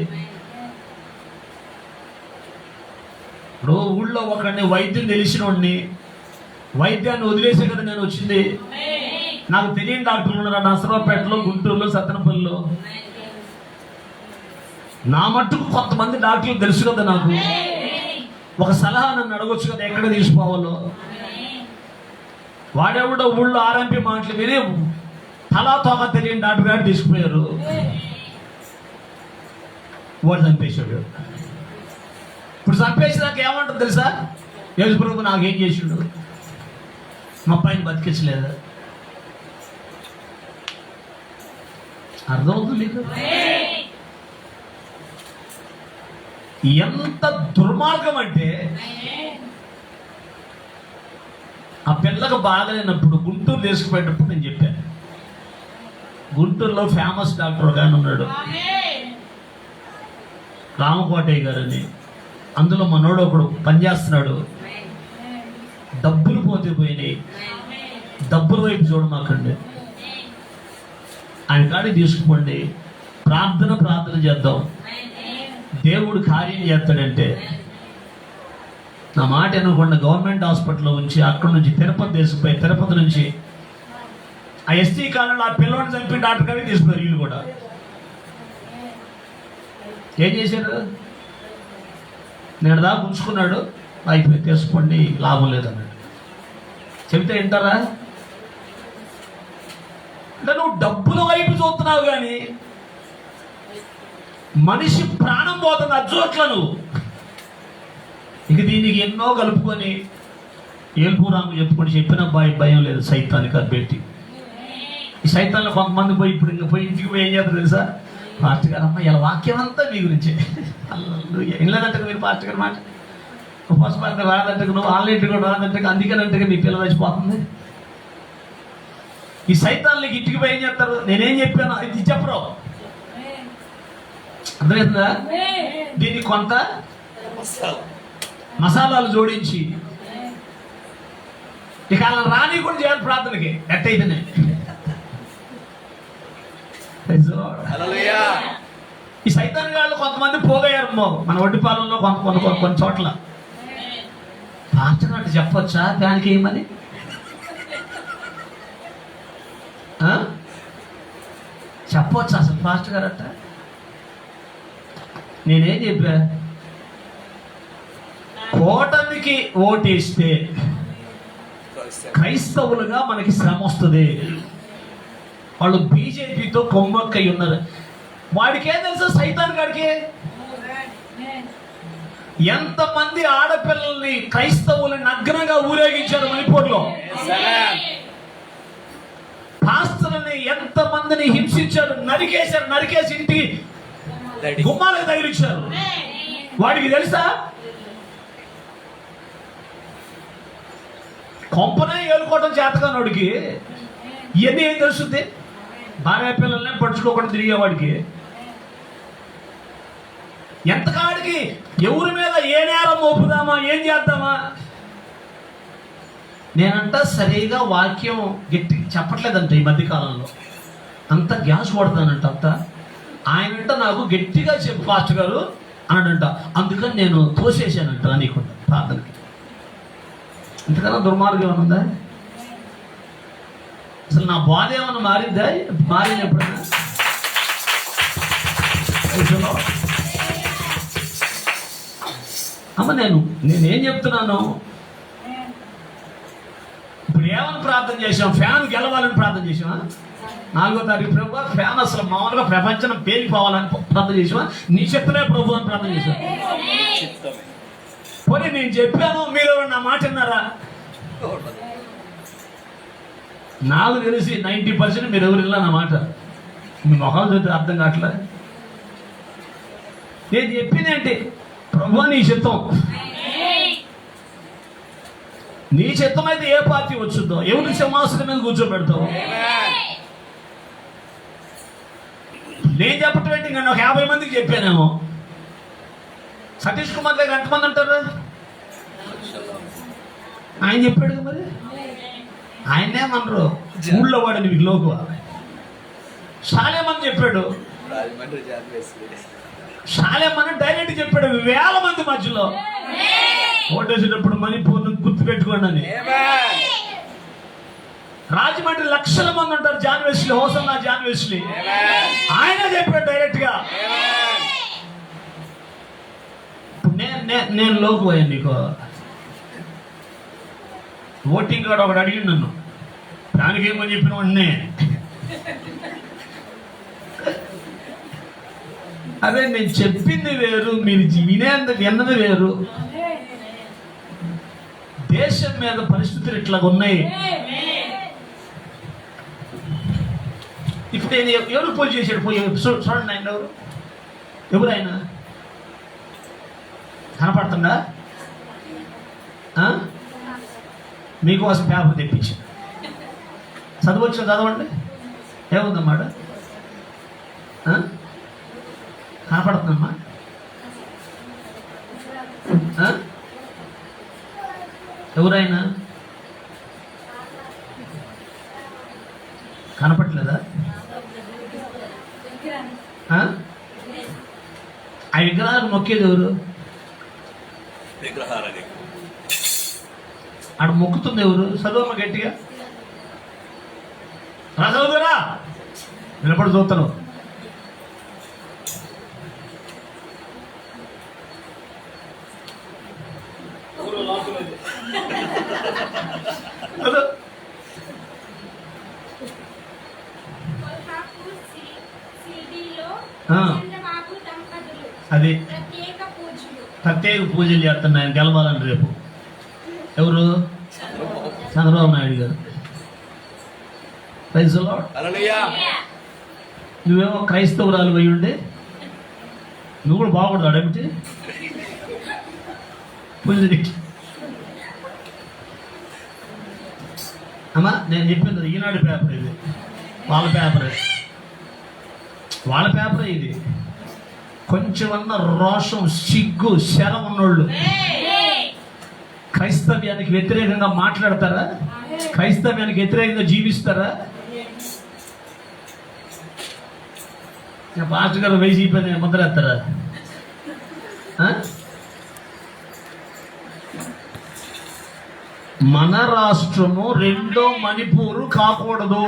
ఇప్పుడు ఊళ్ళో ఒకడిని వైద్యం తెలిసిన వాడిని, వైద్యాన్ని వదిలేసే కదా నేను వచ్చింది. నాకు తెలియని డాక్టర్లు ఉన్నారు నసరావుపేటలో, గుంటూరులో, సత్తెనపల్లిలో. నా మట్టుకు కొంతమంది డాక్టర్లు తెలుసు కదా నాకు. ఒక సలహా నన్ను అడగొచ్చు కదా ఎక్కడ తీసుకోవాలో. వాడెవడో ఊళ్ళో ఆర్ఎంపీ మాటలు విని తలా తోక తెలియని డాక్టర్ గారు తీసుకుపోయారు. వాడు చంపేశాడు. ఇప్పుడు చంపేసినాక ఏమంటుంది తెలుసా? యేసు ప్రభు నాకేం చేసిండు? మా అబ్బాయిని బతికించలేదు. అర్థమవుతుంది మీకు? ఎంత దుర్మార్గం అంటే, ఆ పిల్లకు బాగలేనప్పుడు గుంటూరు తీసుకుపోయేటప్పుడు నేను చెప్పాను, గుంటూరులో ఫేమస్ డాక్టర్ గాని ఉన్నాడు, రామకోటయ్య గారు అని. అందులో మనోడు ఒకడు పనిచేస్తున్నాడు. డబ్బులు పోతే పోయినాయి, డబ్బుల వైపు చూడమాకండి. ఆయన కాడికి తీసుకుపోండి, ప్రార్థన చేద్దాం. దేవుడు కార్యం చేస్తాడంటే నా మాట అనుకుండా గవర్నమెంట్ హాస్పిటల్లో ఉంచి అక్కడ నుంచి తిరుపతి తీసుకుపోయి, తిరుపతి నుంచి ఆ ఎస్టీ కాలంలో ఆ పిల్లవాడిని చంపి డాక్టర్ గారికి తీసుకున్నారు. వీళ్ళు కూడా ఏం చేశారు? నేను దాకా ఉంచుకున్నాడు, అయిపోయి తీసుకోండి, లాభం లేదన్నాడు. చెబితే వింటారా? అంటే నువ్వు డబ్బుల వైపు చూస్తున్నావు కానీ మనిషి ప్రాణం పోతుంది అజ్జోట్ల నువ్వు. ఇక దీనికి ఎన్నో కలుపుకొని ఏల్పూరాము చెప్పుకొని చెప్పిన భయం లేదు సైతానికి అది పెట్టి. ఈ సైతాన్లో కొంతమంది పోయి ఇప్పుడు ఇంకా పోయి ఇంటికి పోయి ఏం చేస్తారు తెలుసా? పాస్టర్ గారు అమ్మ ఇలా వాక్యం అంతా మీ గురించే. ఇళ్ళదంటే మీరు పాస్టర్ గారు మాట ఉపవాస ప్రార్థన రాదంటే, నువ్వు ఆన్లైన్ కూడా రాదంటే, అందుకేనంటే మీ పిల్లలు వచ్చిపోతుంది. ఈ సైతాన్లకి ఇంటికి పోయి ఏం చేస్తారు? నేనేం చెప్పాను ఇది చెప్పరు. అర్థమవుతుందా? దీనికి కొంత మసాలాలు జోడించి ఇక అలా రాని కూడా చేయాలి ప్రార్థనకి ఎట్టయితేనే. ఈ సైతాన్ గాళ్ళు కొంతమంది పోగయ్యారు మన వడ్డిపాలెంలో కొన్ని చోట్ల. పాస్టర్ అంటే చెప్పొచ్చా దానికి ఏమని? చెప్పొచ్చా అసలు పాస్టర్ గారు అట్ట? నేనేం చెప్పా? కూటమికి ఓటేస్తే క్రైస్తవులుగా మనకి శ్రమ వస్తుంది. వాళ్ళు బీజేపీతో కొమ్మక్కై ఉన్నారు. వాడికి ఏం తెలుసు? సైతాన్ గాడికి ఎంతమంది ఆడపిల్లల్ని క్రైస్తవుల్ని నగ్నంగా ఊరేగించారు మణిపూర్లో. పాస్టర్ని ఎంతమందిని హింసించారు, నరికేశారు. నరికేసి ఇంటికి గుమ్మాలకు తగిలించారు. వాడికి తెలుసా? కొంపనే ఏలుకోవడం చేతకానోడికి ఇవన్నీ ఏం తెలుస్తుంది? భార్య పిల్లల్ని పడుచుకోకుండా తిరిగేవాడికి ఎంతకాడికి ఎవరి మీద ఏ నేరం మోపుదామా, ఏం చేద్దామా? నేనంట సరిగా వాక్యం గట్టి చెప్పట్లేదంట ఈ మధ్యకాలంలో. అంత గ్యాస్ కొడతానంట. అంత ఆయనంట నాకు గట్టిగా చెప్పు పాస్టర్ గారు అన్నాడంట. అందుకని నేను తోసేసానంట నీకుంటా ప్రార్థనకి. ఇంతకన్నా దుర్మార్గం ఏమైనా ఉందా? అసలు నా బాధ ఏమన్నా మారిందా? మారింది ఎప్పుడైనా? అమ్మ నేనేం చెప్తున్నాను? ఇప్పుడు ఏమని ప్రార్థన చేసాం? ఫ్యాన్ గెలవాలని ప్రార్థన చేసామా? 4వ తారీఖు ప్రభు ఫ్యాన్ అసలు మామూలుగా ప్రపంచం పేలిపోవాలని ప్రార్థన చేసామా? నీ చెప్తలే ప్రభు అని ప్రార్థన చేసాం. పోనీ నేను చెప్పాను, మీరు నా మాట విన్నారా? నాకు తెలిసి 90% మీరు ఎవరు వెళ్ళా నా మాట. మీ మొహాలు చూస్తే అర్థం కావట్లే. నేను చెప్పింది ఏంటి? ప్రభు నీ చిత్తం. నీ చిత్తం అయితే ఏ పార్టీ వచ్చుద్దో, ఎవరి సింహాసనం మీద కూర్చోబెడతావు? నేను చెప్పటం ఏంటి? నేను ఒక 50 మందికి చెప్పానేమో. సతీష్ కుమార్ దగ్గర ఎంతమంది అంటారు? ఆయన చెప్పాడు మరి. ఆయనేమన్నారు? ఊళ్ళో వాడని మీకు లోకు శాలేమని చెప్పాడు. శాలేమని డైరెక్ట్ చెప్పాడు. 1000 మంది మధ్యలో ఓటేసేటప్పుడు మణిపూర్ను గుర్తు పెట్టుకోండి అని. రాజమండ్రి లక్షల మంది ఉంటారు. John Wesley, Hosanna John Wesley, ఆయన చెప్పాడు డైరెక్ట్ గా. నేను లోకు పోయాను. నీకు ఓటింగ్ కార్డు ఒకటి అడిగింది నన్ను. దానికి ఏమని చెప్పిన వాడినే. అదే నేను చెప్పింది వేరు, మీరు విన్నది వేరు. దేశం మీద పరిస్థితులు ఇట్లా ఉన్నాయి. ఇప్పుడు ఎవరు పోయి చేశాడు? పోయి చూడండి. ఆయన ఎవరు ఆయన? కనపడుతుందా? మీకోసం పేపర్ తెప్పించి చదవచ్చు, చదవండి. ఏముందన్నమాట? కనపడుతుందమ్మా? ఎవరైనా కనపట్లేదా? ఆ విగ్రహాలు మొక్కేది ఎవరు? ఆడ మొక్కుతుంది ఎవరు? చదువమ్మ గట్టిగా. చదువురా, నిలబడి చూస్తాను. అది ప్రత్యేక పూజలు చేస్తున్నాయి గెలవాలని రేపు. ఎవరు? చంద్రబాబు నాయుడు గారు. Praise the lord. నువ్వేమో క్రైస్తవురాలు పోయి ఉండే నువ్వు కూడా బాగుండదు అడగటి పూజలు. అమ్మా నేను చెప్పింది ఈనాడు పేపర్, ఇది వాళ్ళ పేపరే. వాళ్ళ పేపరే ఇది. కొంచెమన్నా రోషం, సిగ్గు, శరం ఉన్నోళ్ళు క్రైస్తవ్యానికి వ్యతిరేకంగా మాట్లాడతారా? క్రైస్తవ్యానికి వ్యతిరేకంగా జీవిస్తారా? పాస్టర్ గారు వేసి పని ముద్రేస్తారా? మన రాష్ట్రము రెండో మణిపూరు కాకూడదు.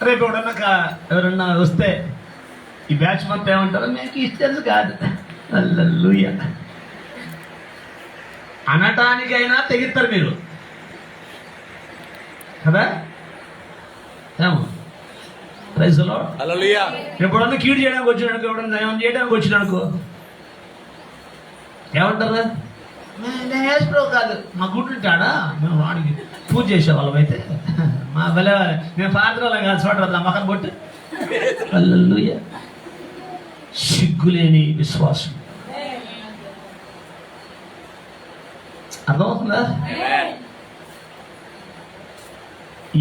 రేపు ఎవరన్నా వస్తే ఈ బ్యాచ్ మొత్తం ఏమంటారు, మేము క్రిస్టియన్స్ కాదు. హల్లెలూయా అనటానికైనా తెగిస్తారు మీరు కదా. ఏమో ప్రైజ్ ది లార్డ్. హల్లెలూయా. ఎప్పుడన్నా కీడు చేయడానికి వచ్చినాడుకో, ఎప్పుడన్నా ఏమైనా చేయడానికి వచ్చినాడుకో ఏమంటారు, నేనేస్ప్రో కాదు, మా గుడ్లుంటాడా, మేము వాడికి పూజ చేసేవాళ్ళం అయితే మా భలే మేము పాత్రలో కాదు చూడరా మకం కొట్టి. హల్లెలూయా. సిగ్గులేని విశ్వాసం. అర్థమవుతుందా?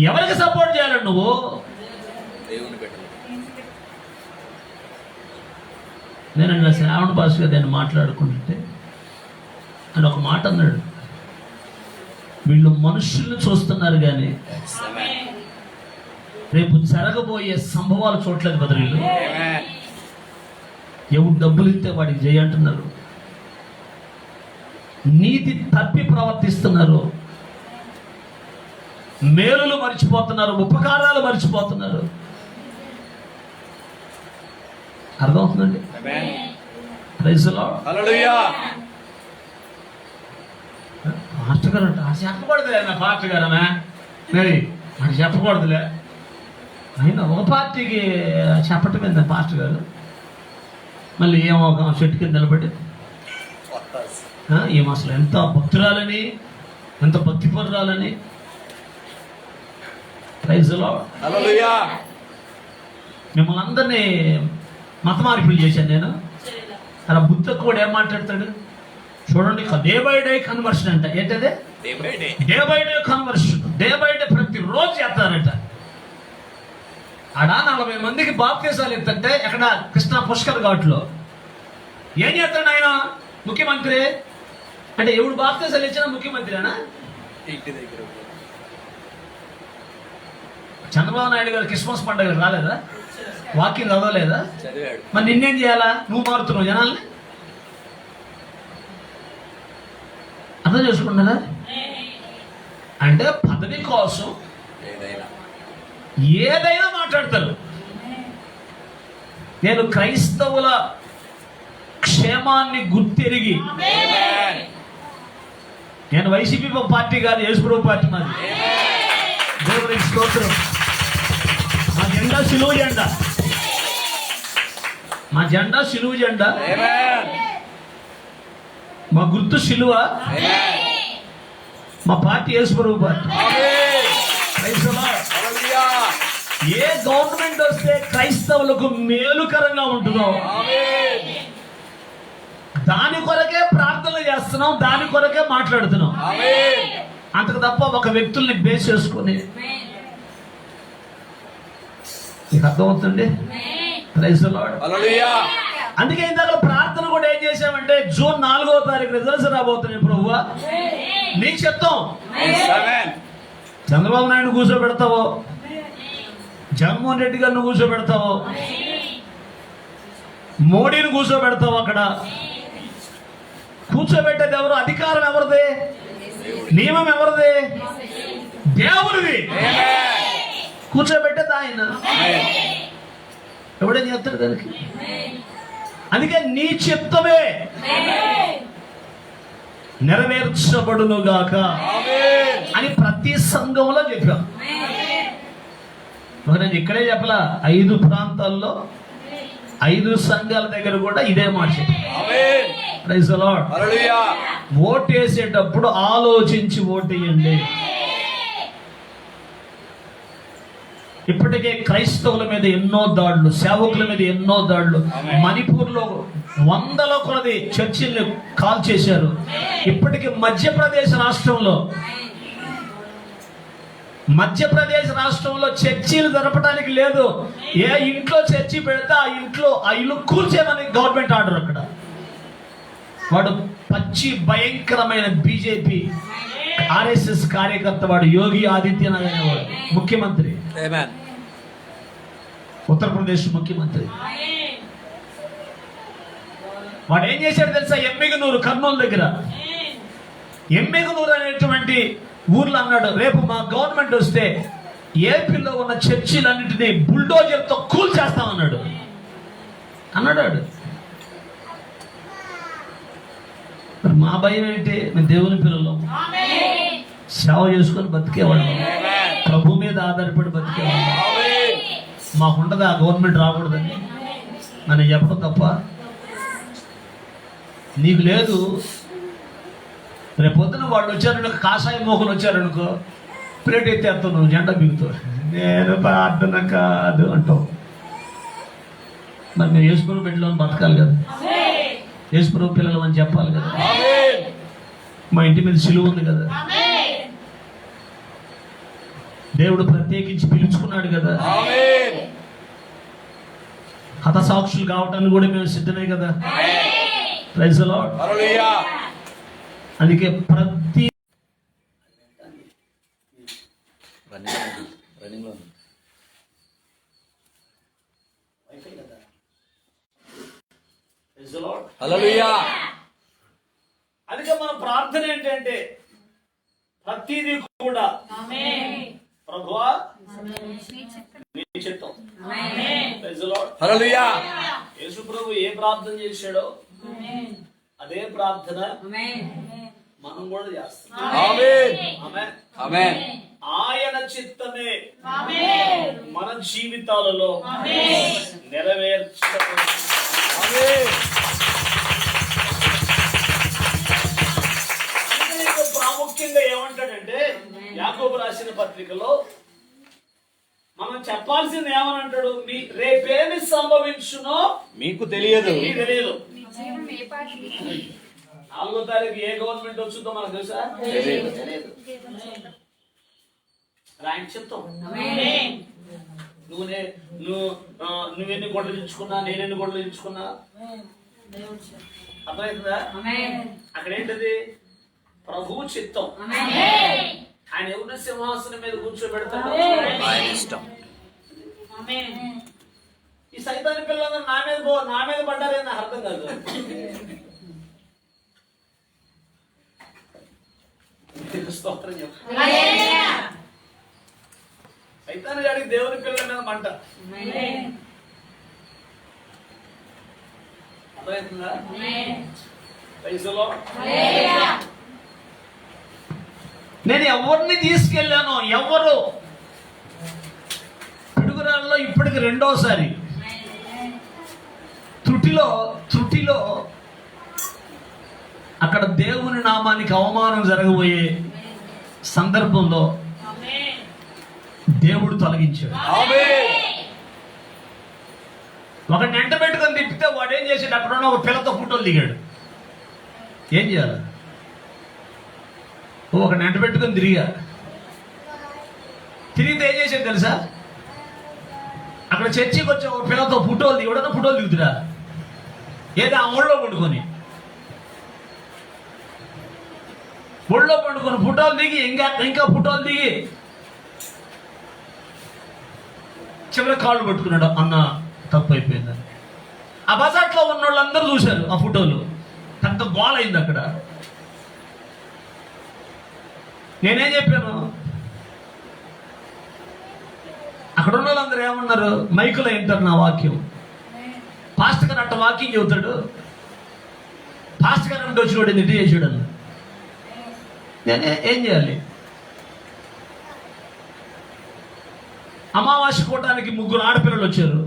ఎవరికి సపోర్ట్ చేయాలండి నువ్వు? దేవుని బిడ్డలు. నేను ఇలా శ్రావణ భాష గారు దాన్ని మాట్లాడుకుంటుంటే అని ఒక మాట అన్నాడు, వీళ్ళు మనుషుల్ని చూస్తున్నారు కానీ రేపు జరగబోయే సంభవాలు చూడలేదు బదులు వీళ్ళు. ఎవరు డబ్బులు ఇస్తే వాడికి చేయంటున్నారు, నీతి తప్పి ప్రవర్తిస్తున్నారు, మేలులు మర్చిపోతున్నారు, ఉపకారాలు మర్చిపోతున్నారు. అర్థమవుతుందండి? Praise the lord. హల్లెలూయా. పాస్టర్ గారు అంట చెప్పకూడదులే, నా పాస్టర్ గారనా మరి అది చెప్పకూడదులే. అయినా ఒక పార్టీకి చెప్పటం ఏంటంటే పాస్టర్ గారు మళ్ళీ ఏమో ఒక చెట్టు కింద నిలబడి ఏం అసలు ఎంత భక్తురాలని, ఎంత భక్తిపరురాలని. Praise the lord. హల్లెలూయా. మిమ్మల్ని అందరినీ మత మార్పులు చేశాను నేను. అలా బుద్ధ కూడా ఏం మాట్లాడతాడు చూడండి, డే బై డే కన్వర్షన్ అంట. ఏంటదే? Day by day. Day by day conversion. Day by day ప్రతిరోజు చేస్తారట. ఆడ 40 మందికి బాప్తీసాలు ఎత్తంటే ఎక్కడ కృష్ణా పుష్కర్ ఘాట్లో ఏం చేస్తాడు ఆయన? ముఖ్యమంత్రి అంటే ఎవడు బాప్తీసాలు ఇచ్చినా ముఖ్యమంత్రినా? ఇంటి దగ్గర చంద్రబాబు నాయుడు గారు క్రిస్మస్ పండుగ రాలేదా? వాకింగ్ చదవలేదా? చదివాడు. మరి నిన్నేం చేయాలా? నువ్వు మారుతున్నావు జనాల్ని. అర్థం చేసుకుంటారా? అంటే పదవి కోసం ఏదైనా మాట్లాడతారు. నేను క్రైస్తవుల క్షేమాన్ని గుర్తెరిగి, నేను వైసీపీ పార్టీ కాదు, యేసుప్రభు పార్టీ మాది. దేవునికి స్తోత్రం. మా జెండా సిలువ జెండా, మా జెండా సిలువ జెండా, మా గుర్తు సిలువ, మా పార్టీ యేసుప్రభు పార్టీ. Praise the lord. హల్లెలూయా. ఏ గవర్నమెంట్ వస్తే క్రైస్తవులకు మేలుకరంగా ఉంటుందో దాని కొరకే ప్రార్థనలు చేస్తున్నాం, దాని కొరకే మాట్లాడుతున్నాం. అంతకు తప్ప ఒక వ్యక్తుల్ని బేస్ చేసుకుని. మీకు అర్థమవుతుంది? Praise the lord. హల్లెలూయా. అందుకే ఇందాక ప్రార్థన కూడా ఏం చేశామంటే జూన్ 4వ తారీఖు రిజల్ట్స్ రాబోతున్నాయి. ప్రభువా నీకు చెప్తాం. చంద్రబాబు నాయుడు కూర్చోబెడతావో, జగన్మోహన్ రెడ్డి గారిని కూర్చోబెడతావో, మోడీని కూర్చోబెడతావు. అక్కడ కూర్చోబెట్టేది ఎవరు? అధికారం ఎవరిది? నియమం ఎవరిది? దేవుడిది. కూర్చోబెట్టేది ఆయన. ఎవడేం చేస్తాడు దానికి? అందుకే నీ చిత్తమే నెరవేర్చబడునుగాక అని ప్రతి సంఘంలో చెప్పాం. నేను ఇక్కడే చెప్పలా, 5 ప్రాంతాల్లో 5 సంఘాల దగ్గర కూడా ఇదే మాట చెప్పాను. Praise the lord. హల్లెలూయా. ఓటు వేసేటప్పుడు ఆలోచించి ఓటు వేయండి. ఇప్పటికే క్రైస్తవుల మీద ఎన్నో దాడులు, సేవకుల మీద ఎన్నో దాడులు. మణిపూర్లో 100ల కొలది చర్చిల్ని కాల్ చేశారు. ఇప్పటికి మధ్యప్రదేశ్ రాష్ట్రంలో చర్చీలు జరపడానికి లేదు. ఏ ఇంట్లో చర్చి పెడితే ఆ ఇల్లు కూల్చేయమని గవర్నమెంట్ ఆర్డర్. అక్కడ వాడు పచ్చి భయంకరమైన బీజేపీ ఆర్ఎస్ఎస్ కార్యకర్త, వాడు యోగి ఆదిత్యనాథ్ అనేవాడు ముఖ్యమంత్రి, ఉత్తరప్రదేశ్ ముఖ్యమంత్రి. వాడు ఏం చేశాడు తెలుసా? ఎమ్మిగనూరు, కర్నూలు దగ్గర ఎమ్మిగనూరు అనేటువంటి ఊర్లో అన్నాడు, రేపు మా గవర్నమెంట్ వస్తే ఏపీలో ఉన్న చర్చిలన్నింటినీ బుల్డోజర్తో కూల్చేస్తామన్నాడు. అన్నాడు. మరి మా భయం ఏంటి? మేము దేవుని పిల్లలు, సేవ చేసుకొని బతికేవాళ్ళం, ప్రభు మీద ఆధారపడి బతికేవాళ్ళం. మాకుండదు ఆ గవర్నమెంట్ రాకూడదని మనం చెప్పడం తప్ప. నీకు లేదు. రేపు పొద్దున వాళ్ళు వచ్చారనుకో, కాషాయ మోకలు వచ్చారనుకో, ప్లేట్ ఎత్తేస్తావు, నువ్వు జెండా బిగుతావు. నేను ప్రార్థన కాదు అంటావు. మరి మేము యేసుప్రభు బిడ్డలో బతకాలి కదా, యేసుప్రభు పిల్లలు అని చెప్పాలి కదా. మా ఇంటి మీద సిలువ ఉంది కదా, దేవుడు ప్రత్యేకించి పిలుచుకున్నాడు కదా. హతసాక్షులు కావటానికి కూడా మేము సిద్ధమే కదా. Praise the lord. అందుకే ప్రతి అందుకే మన ప్రార్థన ఏంటంటే ప్రతిదీ కూడా ప్రభువా నీ చిత్తం. యేసు ప్రభు ఏ ప్రార్థన చేశాడో అదే ప్రార్థన మనం కూడా చేస్తాం. ఆయన చిత్తమే మన జీవితాలలో నెరవేర్చబడుతుంది. ప్రాముఖ్యంగా ఏమంటాడంటే యాకోబు రాసిన పత్రికలో మనం చెప్పాల్సింది ఏమనంటాడు? రేపేమి సంభవించునో మీకు తెలియదు. 4వ తారీఖు ఏ గవర్నమెంట్ వచ్చిందో మనకు తెలుసా? తెలియదు. ఆయన చెప్తాం. నువ్వెన్ని గొడ్లు తెచ్చుకున్నా, నేనెన్ని గొడ్లు తెచ్చుకున్నా, అర్థమవుతుందా? అక్కడ ఏంటది? ప్రభువు చిత్తం. ఆయన ఎవరిని సింహాసనం మీద కూర్చోబెడతాడు, ఆయన ఇష్టం. ఈ సైతాన్ని పిల్లలందరూ నా మీద పడ్డారని నాకు అర్థం కాదు. స్తోత్రం చెప్పు. సైతాన్ని గాడికి దేవుని పిల్లల మీద మంట. అర్థమవుతుందా? నేను ఎవరిని తీసుకెళ్ళాను? ఎవరు? పిడుగురాల్లో ఇప్పటికి 2వసారి త్రుటిలో అక్కడ దేవుని నామానికి అవమానం జరగబోయే సందర్భంలో దేవుడు తొలగించాడు. ఒకడిని ఎంట పెట్టుకొని తిప్పితే వాడు ఏం చేసాడు? అక్కడ ఉన్న ఒక పిల్లతో ఫోటోలు దిగాడు. ఏం చేయాలి? ఒకడిని ఎంట పెట్టుకొని తిరిగితే ఏం చేసాడు తెలుసా? అక్కడ చర్చికి వచ్చి ఒక పిల్లతో ఫోటోలు దిగడం, ఫోటోలు దిగుతురా ఏదో ఆ ఒళ్ళో పండుకొని ఫోటోలు దిగి ఇంకా ఫోటోలు దిగి చివరి కాళ్ళు పట్టుకున్నాడు. అన్న తప్పు అయిపోయిందని ఆ బజార్లో ఉన్న వాళ్ళందరూ చూశారు ఆ ఫోటోలు. పెద్ద గోల అయింది అక్కడ. నేనేం చెప్పాను? అక్కడ ఉన్న వాళ్ళందరూ ఏమన్నారు? మైకులో వింటారు నా వాక్యం. పాస్టర్ గారు అట్ట వాక్యం చెబుతాడు, పాస్టర్ గారు అంటే వచ్చినోడు నిద్ర చేసాడు అన్న. నేను ఏం చేయాలి? అమావాస్య కూటానికి 3 ఆడపిల్లలు వచ్చారు.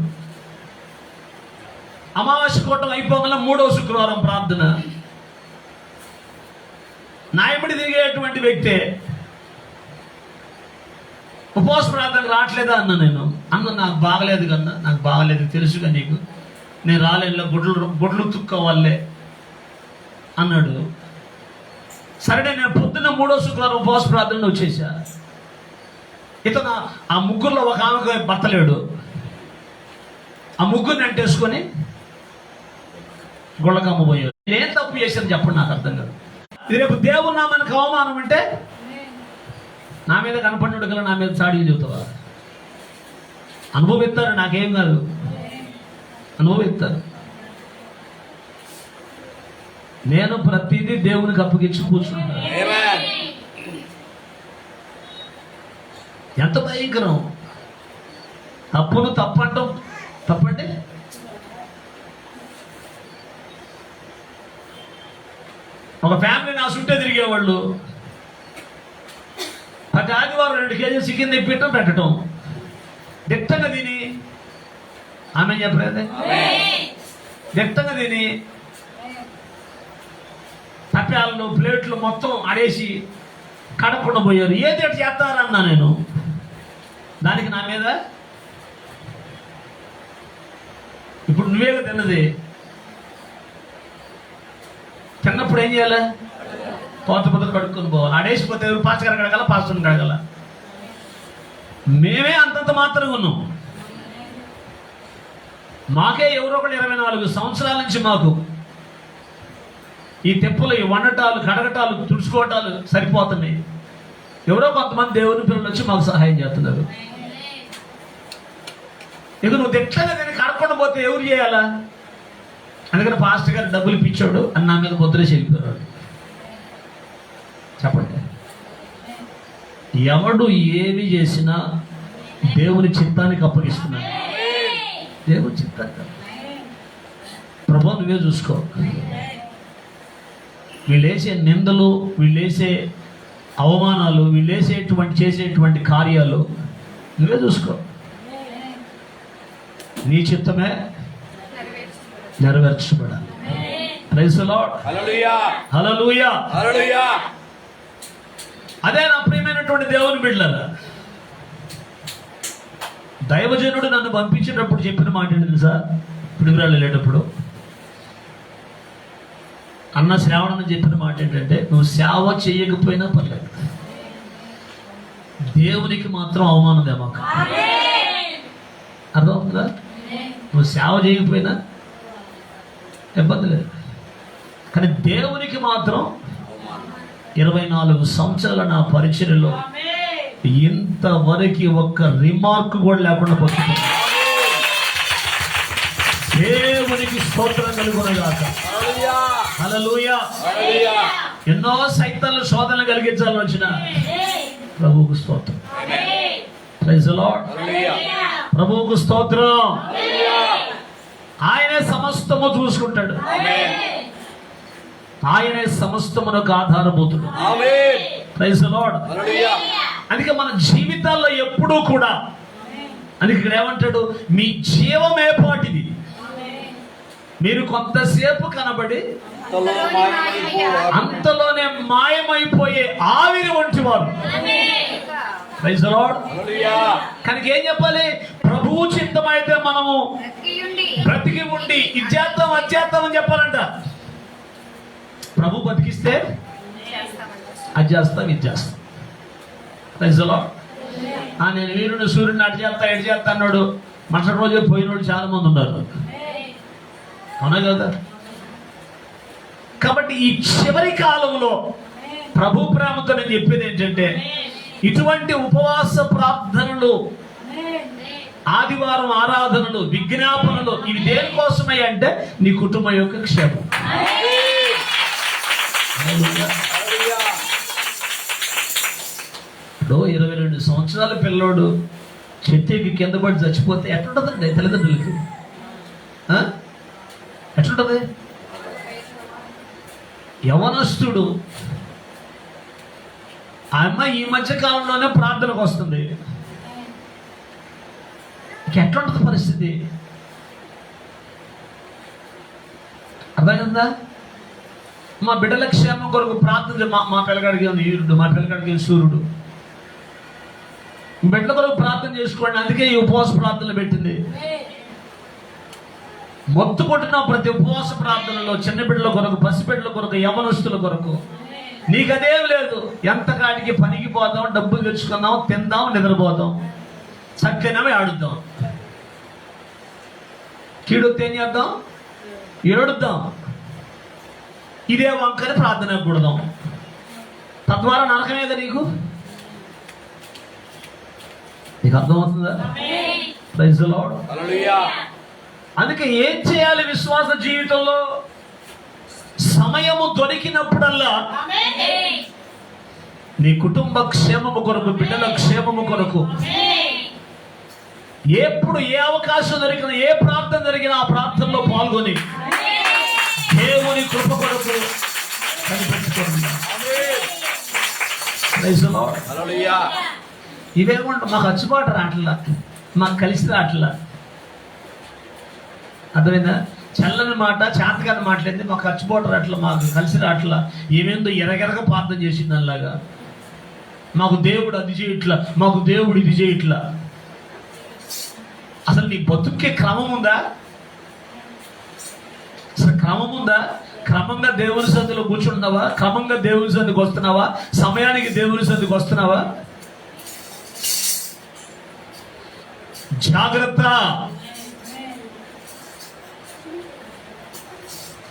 అమావాస్య కూటం అయిపోగల 3వ శుక్రవారం ప్రార్థన. నాయకుడి తిరిగేటువంటి వ్యక్తే ఉపవాస ప్రార్థనకు రావట్లేదా అన్న. నాకు బాగలేదు కన్నా, నాకు బాగలేదు తెలుసుగా నీకు, నేను రాలేనులే, గుడ్లు తుక్కోవాలే అన్నాడు. సరే నేను పొద్దున్న 3వ శుక్రవారం ఉపవాస ప్రార్థన వచ్చేసా. ఇతను ఆ ముగ్గురులో ఒక ఆమెకు భర్త లేడు. ఆ ముగ్గురిని అంటేసుకొని గుళ్ళకమ్మబోయాడు. నేను తప్పు చేశాను చెప్పండి, నాకు అర్థం కాదు. రేపు దేవుడు నా మనకు అవమానం అంటే నా మీద కనపడినట్టు కల నా మీద చాడీలు చెబుతావా? అనుభవిస్తారు, నాకేం కాదు, అనుభవిస్తారు. నేను ప్రతిదీ దేవునికి అప్పగించి కూర్చుంటాను. ఎంత భయంకరం! తప్పును తప్పండి, ఒక ఫ్యామిలీ నా చుట్టే తిరిగేవాళ్ళు. ప్రతి ఆదివారం 2 కేజీలు చికెన్ తెప్పిట్టం పెట్టడం, దిట్టంగా తిని, ఆమె చెప్పలేదు, దిట్టంగా తిని తప్పాలను ప్లేట్లు మొత్తం ఆడేసి కడపకుండా పోయారు. ఏది ఎట్లా చేస్తారన్నా నేను, దానికి నా మీద ఇప్పుడు నువ్వేగా తిన్నది, తిన్నప్పుడు ఏం చేయాలి? తోట పొద్దు కడుక్కొని పోవాలి. ఆడేసిపోతే ఎవరు పాస్ గారు కడగల, పాస్టర్ని కడగల. మేమే అంతంత మాత్రంగా ఉన్నాం. మాకే ఎవరో ఒకటి 24 సంవత్సరాల నుంచి మాకు ఈ తెప్పులు, ఈ వండటాలు, కడగటాలు, తుడుచుకోవటాలు సరిపోతున్నాయి. ఎవరో కొంతమంది దేవుని పిల్లలు వచ్చి మాకు సహాయం చేస్తున్నారు. ఇక నువ్వు దిట్టంగా నేను కడగకుండా పోతే ఎవరు చేయాలా? అందుకని పాస్టర్ గారు డబ్బులు ఇప్పించాడు అని నా మీద ముద్ర చెల్లిపోయాడు. చెప్పండి, ఎవడు ఏమి చేసినా దేవుని చిత్తానికి అప్పగిస్తున్నాడు. దేవుని చిత్తానికి ప్రభు నువ్వే చూసుకో. వీళ్ళేసే నిందలు, వీళ్ళేసే అవమానాలు, చేసేటువంటి కార్యాలు నువ్వే చూసుకో. నీ చిత్తమే నెరవేర్చబడాలి. Praise the lord. Hallelujah, hallelujah, hallelujah. అదే నా ప్రియమైనటువంటి దేవుని బిడ్డలారా, దైవజనుడు నన్ను పంపించేటప్పుడు చెప్పిన మాట ఏంటి తెలుసా? పిడుగురాళ్ళు వెళ్ళేటప్పుడు అన్న శ్రావణని చెప్పిన మాట ఏంటంటే, నువ్వు సేవ చేయకపోయినా పర్లేదు, దేవునికి మాత్రం అవమానం దేమాక. అర్థమవుతుందా? నువ్వు సేవ చేయకపోయినా ఇబ్బంది లేదు, కానీ దేవునికి మాత్రం 24 సంవత్సరాల నా పరిచర్యలో ఇంతవరకు ఒక్క రిమార్క్ కూడా లేకుండా పోతుంది. దేవునికి స్తోత్రం కలుగునగాక. హల్లెలూయా. ఎన్నో సైతాన్ల శోధనలు కలిగించాలని వచ్చిన ప్రభువుకు స్తోత్రం. Praise the lord. ప్రభువుకు స్తోత్రం. ఆయనే సమస్తము చూసుకుంటాడు, ఆయనే సమస్తమునకు ఆధారభూతుడు. Praise the lord. అందుకే మన జీవితాల్లో ఎప్పుడూ కూడా, అందుకే ఇక్కడ ఏమంటాడు, మీ జీవమే పాటిది, మీరు కొంతసేపు కనబడి అంతలోనే మాయమైపోయే ఆవిరి వంటి వారు. Praise the lord. కనుక ఏం చెప్పాలి? ప్రభువు చిత్తమైతే మనము బ్రతికి ఉండి ఇది చేద్దాం అది చేద్దాం అని చెప్పాలంట. ప్రభు బతికిస్తే అది చేస్తాం ఇది చేస్తాం. Praise the lord. నేను వీరుని సూర్యుని అటు చేస్తా ఎటు చేస్తా అన్నాడు, మరుసటి రోజే పోయినోడు చాలా మంది ఉన్నారు. అవునా కదా? కాబట్టి ఈ చివరి కాలంలో ప్రభు ప్రేమతో నేను చెప్పేది ఏంటంటే, ఇటువంటి ఉపవాస ప్రార్థనలు, ఆదివారం ఆరాధనలు, విజ్ఞాపనలు, ఇవి దేనికోసమై అంటే నీ కుటుంబం యొక్క క్షేమం. ఇప్పుడు 22 సంవత్సరాల పిల్లోడు చెట్టుకి కింద పడి చచ్చిపోతే ఎట్లుంటుందండి తల్లిదండ్రులకి? ఎట్లుంటుంది? యవనస్తుడు, ఆ అమ్మాయి ఈ మధ్య కాలంలోనే ప్రార్థనకు వస్తుంది, ఎట్లుంటుంది పరిస్థితి? అర్థమైందా? మా బిడ్డల క్షేమం కొరకు ప్రార్థన, మా పిల్లగాడికి వీరుడు, మా పిల్లగాడికి సూర్యుడు, బిడ్డల కొరకు ప్రార్థన చేసుకోండి. అందుకే ఈ ఉపవాస ప్రార్థనలు పెట్టింది. మొత్తుకుంటున్న ప్రతి ఉపవాస ప్రార్థనలో చిన్న బిడ్డల కొరకు, పసిబిడ్డల కొరకు, యవనస్తుల కొరకు. నీకదేం లేదు, ఎంత కాడికి పనికి పోదాం, డబ్బులు తెచ్చుకుందాం, తిందాం, నిద్రపోదాం, చక్కనవి ఆడుద్దాం, కీడొత్తే ఏం చేద్దాం, ఏడుద్దాం, ఇదే వంకని ప్రార్థన కూడదాం. తద్వారా నరకమేగా నీకు అర్థమవుతుందా? Praise the lord. హల్లెలూయా. అందుకే ఏం చేయాలి విశ్వాస జీవితంలో? సమయము దొరికినప్పుడల్లా నీ కుటుంబ క్షేమము కొరకు, బిడ్డల క్షేమము కొరకు, ఎప్పుడు ఏ అవకాశం దొరికినా, ఏ ప్రార్థన జరిగినా ఆ ప్రార్థనలో పాల్గొని దేవుని కృప కొరకు కనిపెట్టుకోండి. ఆమేన్. Praise the Lord. హల్లెలూయా. ఇవేమంటారు, మాకు అచ్చుబాటు రావట్లా, మాకు కలిసి రావట్లా. అర్థమైందా? చల్లని మాట, చేతకాని మాటలేదు, మాకు అచ్చుబాటు రావట్లా, మాకు కలిసి రావట్లా. ఏమేందో ఎరగెరగ ప్రార్థన చేసింది అలాగా. మాకు దేవుడు అది చేయట్లా, మాకు దేవుడు ఇది చేయట్లా. అసలు నీ బతుక్కే క్రమం ఉందా? అసలు క్రమం ఉందా? క్రమంగా దేవుని సన్నిధిలో కూర్చుంటున్నావా? క్రమంగా దేవుని సన్నిధికి వస్తున్నావా? సమయానికి దేవుని సన్నిధికి వస్తున్నావా? జాగ్రత్త.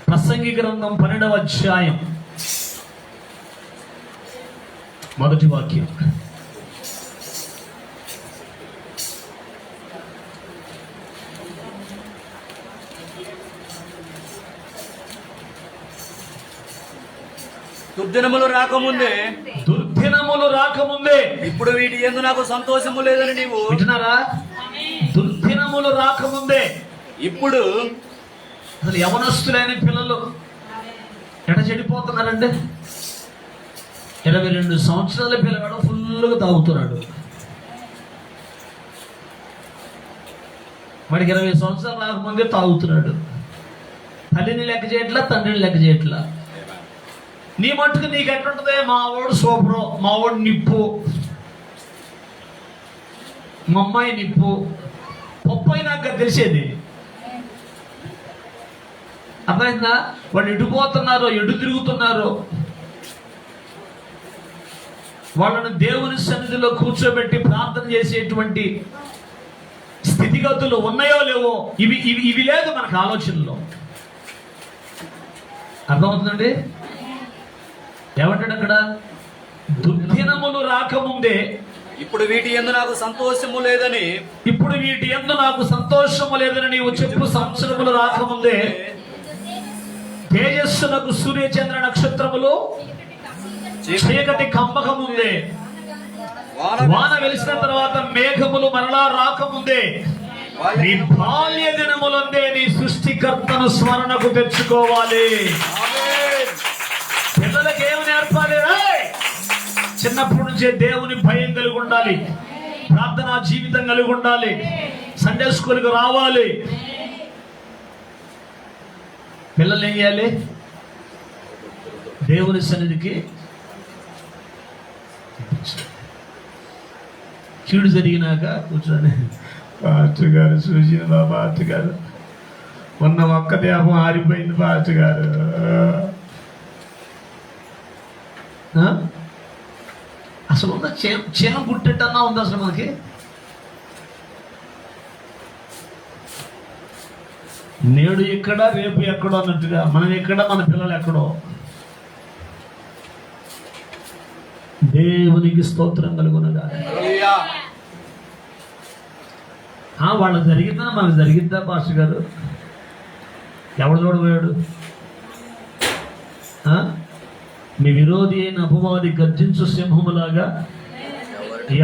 ప్రసంగి గ్రంథం 12వ అధ్యాయం 1వ వాక్యం. దుర్దినములు రాకముందే దుర్దినములు రాకముందే. ఇప్పుడు వీటి యందు నాకు సంతోషము లేదని నీవు వింటున్నారా? దుర్దినములు రాకముందే. ఇప్పుడు అసలు యవనస్తులైన పిల్లలు ఎట చెడిపోతున్నారండి. 22 సంవత్సరాల పిల్లవాడు ఫుల్గా తాగుతున్నాడు. వాడికి 20 సంవత్సరాలు రాకముందే తాగుతున్నాడు. తల్లిని లెక్క చేయట్లా, తండ్రిని లెక్క చేయట్లా. నీ మట్టుకు నీకు ఎట్లుంటుంది? మా వాడు సూపరు, మా వాడు నిప్పు, మా అమ్మాయి నిప్పు. పప్పు అయినాక తెలిసేది. అర్థమైందా? వాళ్ళు ఎటు పోతున్నారో, ఎటు తిరుగుతున్నారో, వాళ్ళను దేవుని సన్నిధిలో కూర్చోబెట్టి ప్రార్థన చేసేటువంటి స్థితిగతులు ఉన్నాయో లేవో ఇవి ఇవి ఇవి లేదు మనకు ఆలోచనలో. అర్థమవుతుందండి? ఏమంటాడు అక్కడ? దుర్దినములు రాకముందే. ఇప్పుడు వీటి యందు నాకు సంతోషము లేదని ఇప్పుడు వీటి యందు నాకు సంతోషము లేదని నీవు చెప్పు. సంవత్సరములు రాకముందే తేజస్సునకు సూర్యచంద్ర నక్షత్రములు చీకటి కమ్మకముందే, వాన వెలిసిన తర్వాత మేఘములు మరలా రాకముందే, నీ బాల్య దినములందే నీ సృష్టికర్తను స్మరణకు తెచ్చుకోవాలి. ఆమేన్. పిల్లలకి ఏమి నేర్పాలి? చిన్నప్పటి నుంచే దేవుని భయం కలిగి ఉండాలి, ప్రార్థనా జీవితం కలిగి ఉండాలి, సండే స్కూల్కి రావాలి. పిల్లలు ఏం చేయాలి? దేవుని సన్నిధికి కీడు జరిగినాక కూర్చొని, పాస్టర్ గారు చూసిన పాస్టర్ గారు ఉన్న ఒక్క దేహం ఆరిపోయింది పాస్టర్ గారు. అసలు ఉన్న చీమ పుట్టేటన్నా ఉంది అసలు మనకి? నేడు ఎక్కడ, రేపు ఎక్కడో అన్నట్టుగా మనం ఎక్కడ, మన పిల్లలు ఎక్కడో. దేవునికి స్తోత్రం కలుగునగా. హల్లెలూయా. వాళ్ళకి జరిగిందా, మనకు జరిగిద్దా పాస్టర్ గారు? ఎవడు చూడబోయాడు? మీ విరోధి అయిన అపవాది గర్జించు సింహములాగా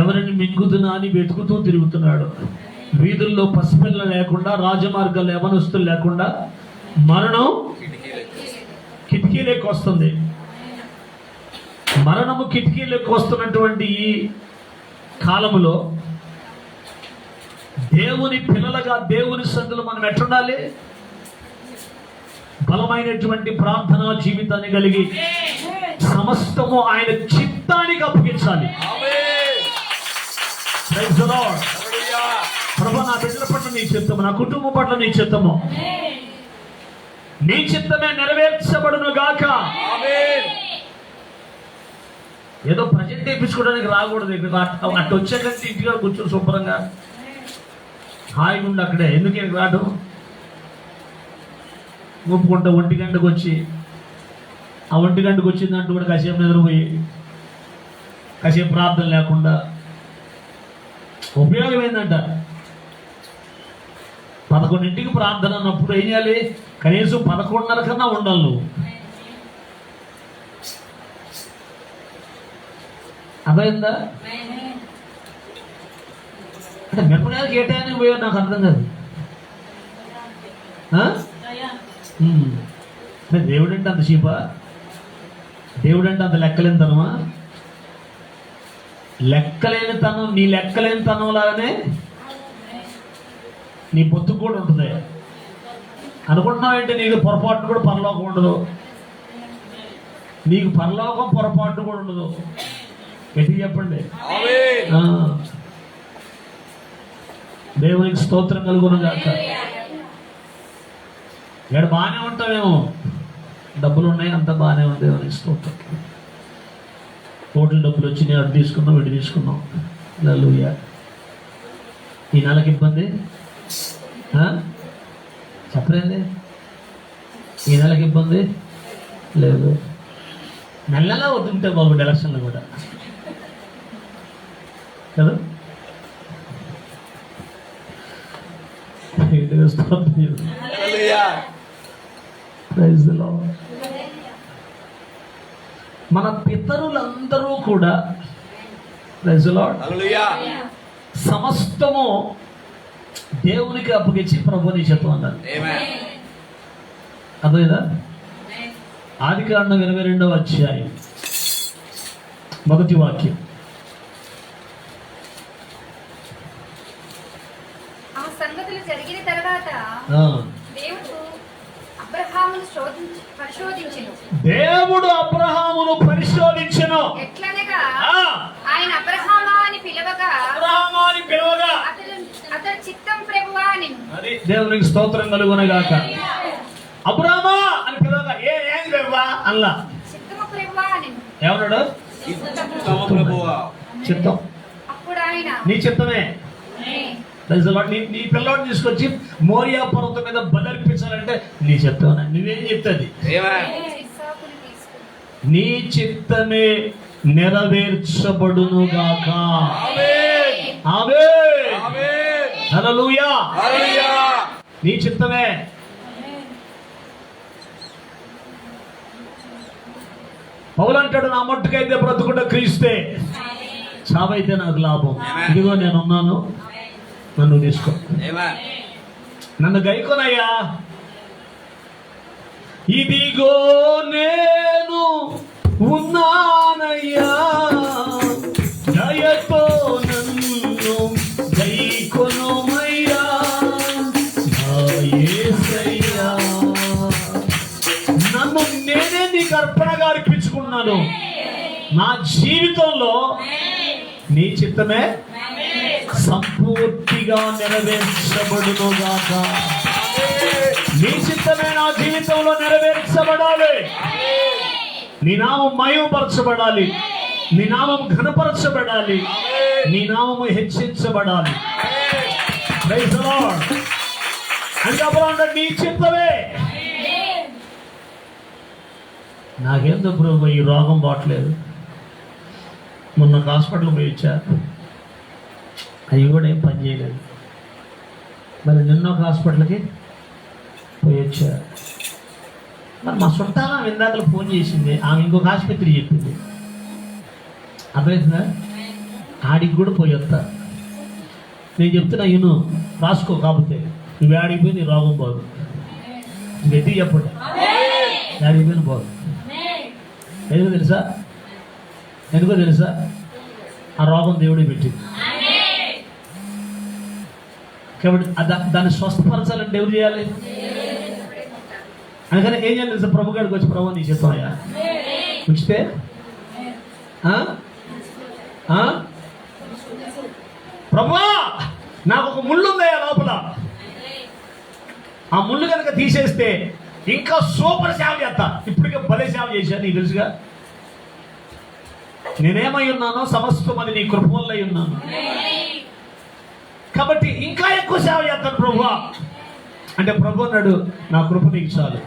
ఎవరిని మింగుతున్నా అని వెతుకుతూ తిరుగుతున్నాడు. వీధుల్లో పసిపిల్ల లేకుండా, రాజమార్గాల్లో యవనస్తులు లేకుండా మరణం కిటికీలోకి వస్తుంది. మరణము కిటికీలోకి వస్తున్నటువంటి ఈ కాలములో దేవుని పిల్లలుగా దేవుని సన్నిధిలో మనం ఎట్లుండాలి? బలమైనటువంటి ప్రార్థనా జీవితాన్ని కలిగి సమస్తము ఆయన చిత్తానికి అప్పగించాలి. ఆమేన్. Praise the Lord. హల్లెలూయా. ప్రభువా, నా బిడ్డల పట్ల నీ చిత్తము, నా కుటుంబం పట్ల నీ చిత్తము, నీ చిత్తమే నెరవేర్చబడును గాక. ఆమేన్. ఏదో ప్రజెంట్ చేయించుకోవడానికి రాకూడదు. అటు వచ్చాకంటే ఇంటిగా కూర్చొని శుభ్రంగా హాయిగా ఉండి అక్కడే. ఎందుకు ఇక్కడికి రావడం? ఒప్పుకుంటా 1 గంటకు వచ్చి, ఆ 1 గంటకు వచ్చిందంటూ కూడా కాసేపు నిద్రపోయి, కాసేపు ప్రార్థన లేకుండా ఉపయోగం ఏంటంట? 11ంటికి ప్రార్థన అన్నప్పుడు ఏం చేయాలి? కనీసం 11:30 కన్నా ఉండాలి నువ్వు. అర్థమైందా? అంటే మిరపకాయలకి ఏ టైంకి పోయో నాకు అర్థం కాదు. దేవుడు అంటే అంత చీపా? దేవుడు అంటే అంత లెక్కలేనితనమా? లెక్కలేనితనం, నీ లెక్కలేనితనం లాగానే నీ బొత్తు కూడా ఉంటుంది. అనుకుంటున్నావంటే నీకు పొరపాటు కూడా పరలోకం ఉండదు, నీకు పరలోకం పొరపాటు కూడా ఉండదు. ఎట్టి చెప్పండి. ఆమేన్. ఆ. దేవునికి స్తోత్రం కలుగును గాక. ఇక్కడ బాగానే ఉంటామేమో, డబ్బులు ఉన్నాయి, అంత బాగానే ఉంది. దేవునికి స్తోత్రం. హోటల్ డబ్బులు వచ్చినాయి, అటు తీసుకున్నాం, ఇటు తీసుకున్నాం. హల్లెలూయా. ఈ నెలకి ఇబ్బంది చెప్పలేండి. ఈ నెలకి ఇబ్బంది లేదు. నెలలా వద్దుంటే బాగుండు ఎలక్షన్లు కూడా కదా. హల్లెలూయా. Praise the lord. మన పితరులందరూ కూడా ప్రైజ్ ది లార్డ్ హల్లెలూయా. సమస్తము దేవునికి అప్పగించి ప్రభుని చెప్తూ అన్నారు. ఆమేన్. అర్థమైందా? ఆదికాండం 22వ అధ్యాయం 1వ వాక్యం. ఆ సంగతులు జరిగిన తర్వాత ఆ. దేవుడు అబ్రహామును పరిశోధించెను. దేవుడు అబ్రహామును పరిశోధించెను. ఎట్లనగా ఆ. ఆయన అబ్రహామా అని పిలవగా అబ్రహాము అని పిలవగా అతడు చిత్తం ప్రభువా అని. అది దేవునికి స్తోత్రం కలుగునగాక. అబ్రహామా అని పిలవగా ఏంది ప్రభువా అల్లా చిత్తము ప్రభువా అని. ఏమన్నాడు? చిత్తము ప్రభువా. చిత్తం. అప్పుడు ఆయన నీ చిత్తమే. Praise the Lord. నీ పిల్లోడిని తీసుకొచ్చి మోరియా పర్వతం మీద బలర్పించాలంటే నీ చిత్తమే. నువ్వేం చెప్తుంది? ఆమేన్. ఇస్సాకును తీసుకుని నీ చిత్తమే నెరవేర్చబడునుగాక. ఆమేన్. ఆమేన్. ఆమేన్. హల్లెలూయా. హల్లెలూయా. నీ చిత్తమే. పౌలు అంటాడు, నా మట్టుకైతే బ్రతుకుంటే క్రీస్తే, చావైతే నాకు లాభం. ఇదిగో నేనున్నాను, నన్ను తీసుకో, ఆమేన్. నన్ను గైకోనయ్యా. ఇదిగో నేను ఉన్నానయ్యా, దయతో నన్ను గైకొనుమయ్యా నా యేసయ్యా. నన్ను నేనే నీకు అర్పణగా అర్పించుకున్నాను. నా జీవితంలో నీ చిత్తమే సంపూర్తిగా నెరవేర్చబడునుగాక. నీ చిత్తమే నా జీవితంలో నెరవేర్చబడాలి. నీ నామం మహిమపరచబడాలి, నీ నామం ఘనపరచబడాలి, నీ నామము హెచ్చించబడాలి. Praise the lord. అంటే అప్పుడు నీ చిత్తమే. నాకేందో ప్రభు ఈ రోగం పోవట్లేదు. మొన్న హాస్పిటల్ పోయి వచ్చా, అవి కూడా ఏం పని చేయలేదు. మరి నిన్న ఒక హాస్పిటల్కి పోయి వచ్చా. మరి మా చుట్టాల ఇందాకలు ఫోన్ చేసింది, ఆమె ఇంకొక ఆసుపత్రి చెప్పింది. అర్థమవుతుందా? ఆడికి కూడా పోయి వస్తా. నేను చెప్తున్నా, ఈయన రాసుకో, కాకపోతే నువ్వు ఆడిపోయి నీ రోగం పోదు. గట్టి చెప్పండి, ఆడిపోయిన పోదు. ఎందుకో తెలుసా? ఎందుకో తెలుసా? ఆ రోగం దేవుడే పెట్టింది. కాబట్టి దాన్ని స్వస్థపరచాలంటే ఎవరు చేయాలి? అందుకని ఏం చేయాలి తెలుసా? ప్రభు గారికి వచ్చి, ప్రభు నీ చెప్పాయా ఉంచితే ప్రభువా నాకు ఒక ముళ్ళు ఉందయ్యా లోపల, ఆ ముళ్ళు కనుక తీసేస్తే ఇంకా సూపర్ సేవ చేస్తా. ఇప్పటికే భలే సేవ చేశాను, నీకు తెలుసుగా. నేనేమై ఉన్నానో సమస్తం అది నీ కృప వల్ల అయి ఉన్నాను. కాబట్టి ఇంకా ఎక్కువ సేవ చేస్తాను ప్రభువా అంటే, ప్రభు అన్నాడు, నా కృప నీకు చాలు.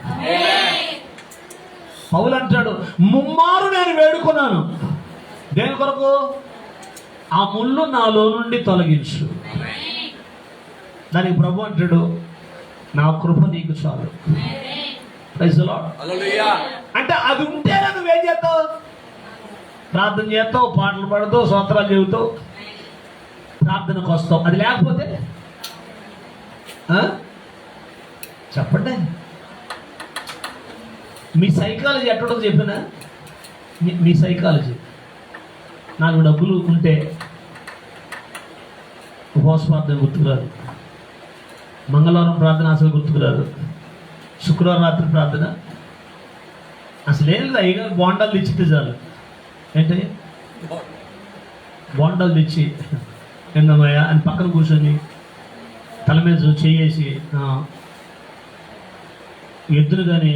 పౌలు అంటాడు, ముమ్మారు నేను వేడుకున్నాను. దేని కొరకు? ఆ ముళ్ళు నాలో నుండి తొలగించు. దానికి ప్రభు అంటాడు, నా కృప నీకు చాలు. Praise the lord. హల్లెలూయా. అంటే అది ఉంటేనే నువ్వేం చేస్తావు? ప్రార్థన చేస్తావు, పాటలు పాడుతావు, స్తోత్రాలు చెబుతావు, ప్రార్థనకు వస్తావు. అది లేకపోతే చెప్పండి, మీ సైకాలజీ ఎట్టుంటుందో చెప్పినా, మీ సైకాలజీ. నాకు డబ్బులు ఉంటే ఉపవాస ప్రార్థన గుర్తుకురాదు, మంగళవారం ప్రార్థన అసలు గుర్తుకురాదు, శుక్రవారం రాత్రి ప్రార్థన అసలేం లేదు. అయ్యగా బోండాలు తెచ్చితే చాలు. ఏంటి బోండాలు తెచ్చి ఏందమ్మయ్యా అని పక్కన కూర్చొని తల మీద చేసి ఎద్దును కానీ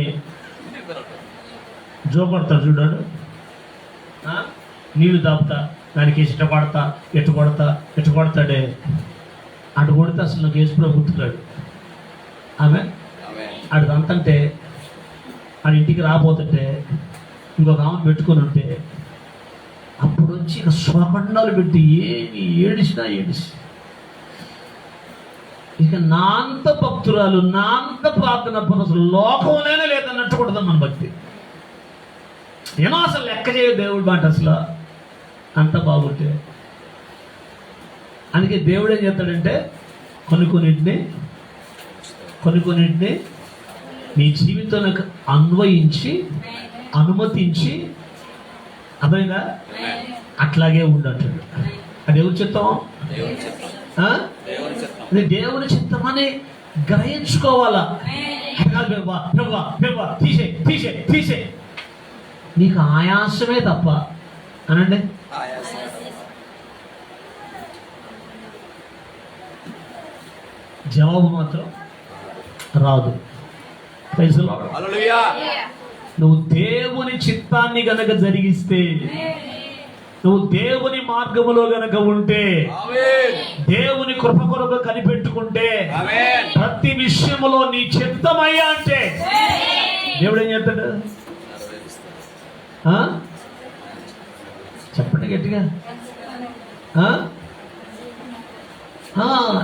జోకొడతాడు చూడాడు, నీళ్లు తాపుతా దానికి ఇష్ట కొడతా ఎట్టు కొడతాడే. అటు కొడితే అసలు నాకు యేసుప్రభు గుర్తురాడు. ఆమె అటు అంతంటే ఆడ ఇంటికి రాబోతుంటే ఇంకొక ఆమె పెట్టుకొని ఉంటే అప్పుడు వచ్చి ఇక స్వకండాలు పెట్టి ఏమి ఏడిసి ఇక నా అంత భక్తురాలు, నా అంత ప్రార్థన అసలు లోకంలోనే లేదన్నట్టు కొడదాం మన భక్తి. ఏమో అసలు లెక్క చేయదు దేవుడు మాట అసలు అంత బాగుంటే. అందుకే దేవుడు ఏం చేస్తాడంటే కొన్నిటిని నీ జీవితంలోకి అన్వయించి అనుమతించి, అర్థమైందా, అట్లాగే ఉండట్లేదు. అది ఎవరి చిత్తం? అది దేవుని చిత్తం అని గ్రహించుకోవాలా. తీసే నీకు ఆయాసమే తప్ప అనండి. జవాబు మాత్రం రాదు. హల్లెలూయా. నువ్వు దేవుని చిత్తాన్ని గనక జరిగిస్తే, నువ్వు దేవుని మార్గములో గనక ఉంటే, దేవుని కృప కొరకు కనిపెట్టుకుంటే, ప్రతి విషయములో నీ చిత్తమయ్యా అంటే దేవుడు ఏం చేస్తాడు? చెప్పండి గట్టిగా.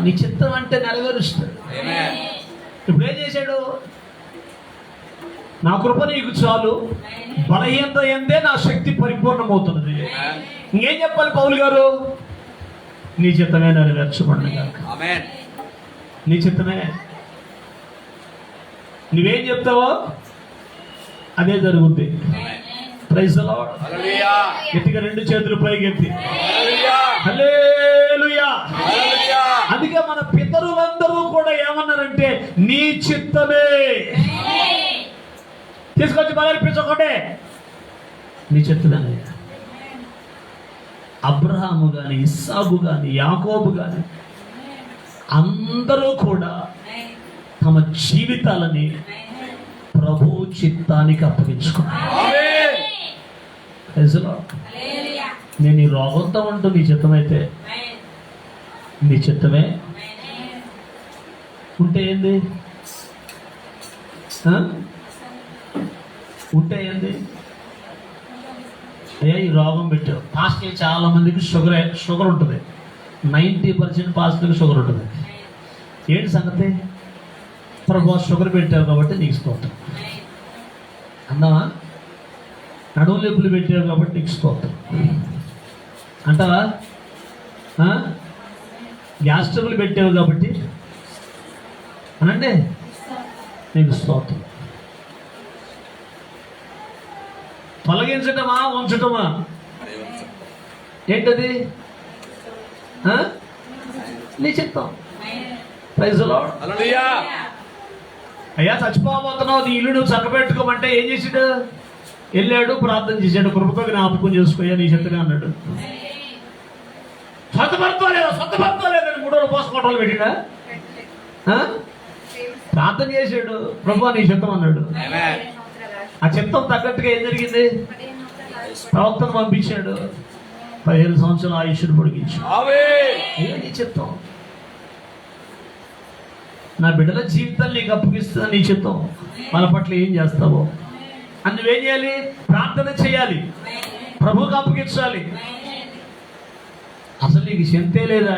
నీ చిత్తం అంటే నెరవేరుస్తాడు. ఇప్పుడు ఏం చేశాడు? నా కృప నీకు చాలు, బలహీనత ఎందే నా శక్తి పరిపూర్ణమవుతున్నది. ఇంకేం చెప్పాలి పౌలు గారు? నీ చిత్తమే నెరవేర్చబడిన గాక. నీ చిత్తమే. నువ్వేం చెప్తావో అదే జరుగుద్ది. Praise the lord. హల్లెలూయా. గట్టిగా రెండు చేతులు పైకెత్తి హల్లెలూయా. అందుకే మన పితరులందరూ కూడా ఏమన్నారంటే నీ చిత్తమే. తీసుకొచ్చి బలర్పించకుంటే నీ చిత్తమే. అబ్రహాము గాని, ఇస్సాకు గాని, యాకోబు గాని అందరూ కూడా తమ జీవితాలని ప్రభు చిత్తానికి అప్పగించుకున్నారు. నేను ఈ రోగంతో ఉంటూ నీ చిత్తమైతే, నీ చిత్తమే ఉంటే ఏంది? ఉంటే ఏంది? అయ్యా ఈ రోగం పెట్టావు. పాస్టర్లు చాలా మందికి షుగర్ ఉంటుంది. 90% పాస్టర్లకు షుగర్ ఉంటుంది. ఏంటి సంగతి? ప్రభు షుగర్ పెట్టావు కాబట్టి నీకు స్తోత్రం అన్నావా? నడుము నొప్పులు పెట్టావు కాబట్టి నీకు స్తోత్రం అంటావా? గ్యాస్ ట్రబుల్ పెట్టావు కాబట్టి అనండి నీకు స్తోత్రం. తొలగించటమా ఉంచటమా? ఏంటది? నీ చిత్తం. Praise the lord. హల్లెలూయా. అయ్యా చచ్చిపోబోతున్నావు, నీ ఇల్లు నువ్వు చక్కబెట్టుకోమంటే ఏం చేసాడు? వెళ్ళాడు, ప్రార్థన చేశాడు, కృపతో జ్ఞాపకం చేసుకోయా నీ చిత్తమే అన్నాడు. సొంతపరచలేదని 3 రోజులు పోసుకోవటాలు పెట్టినా? ప్రార్థన చేశాడు, ప్రభు నీ చిత్తం అన్నాడు. ఆ చిత్తం తగ్గట్టుగా ఏం జరిగింది? ప్రవక్తను పంపించాడు, 15 సంవత్సరాల ఆయుష్ను పొడిగించాడు. నీ చిత్తం. నా బిడ్డల జీవితాన్ని నీకు అప్పగిస్తున్నా, నీ చిత్తం. మన పట్ల ఏం చేస్తావో అని నువ్వేం చేయాలి? ప్రార్థన చేయాలి, ప్రభువుకి అప్పగించాలి. అసలు నీకు చింతే లేదా?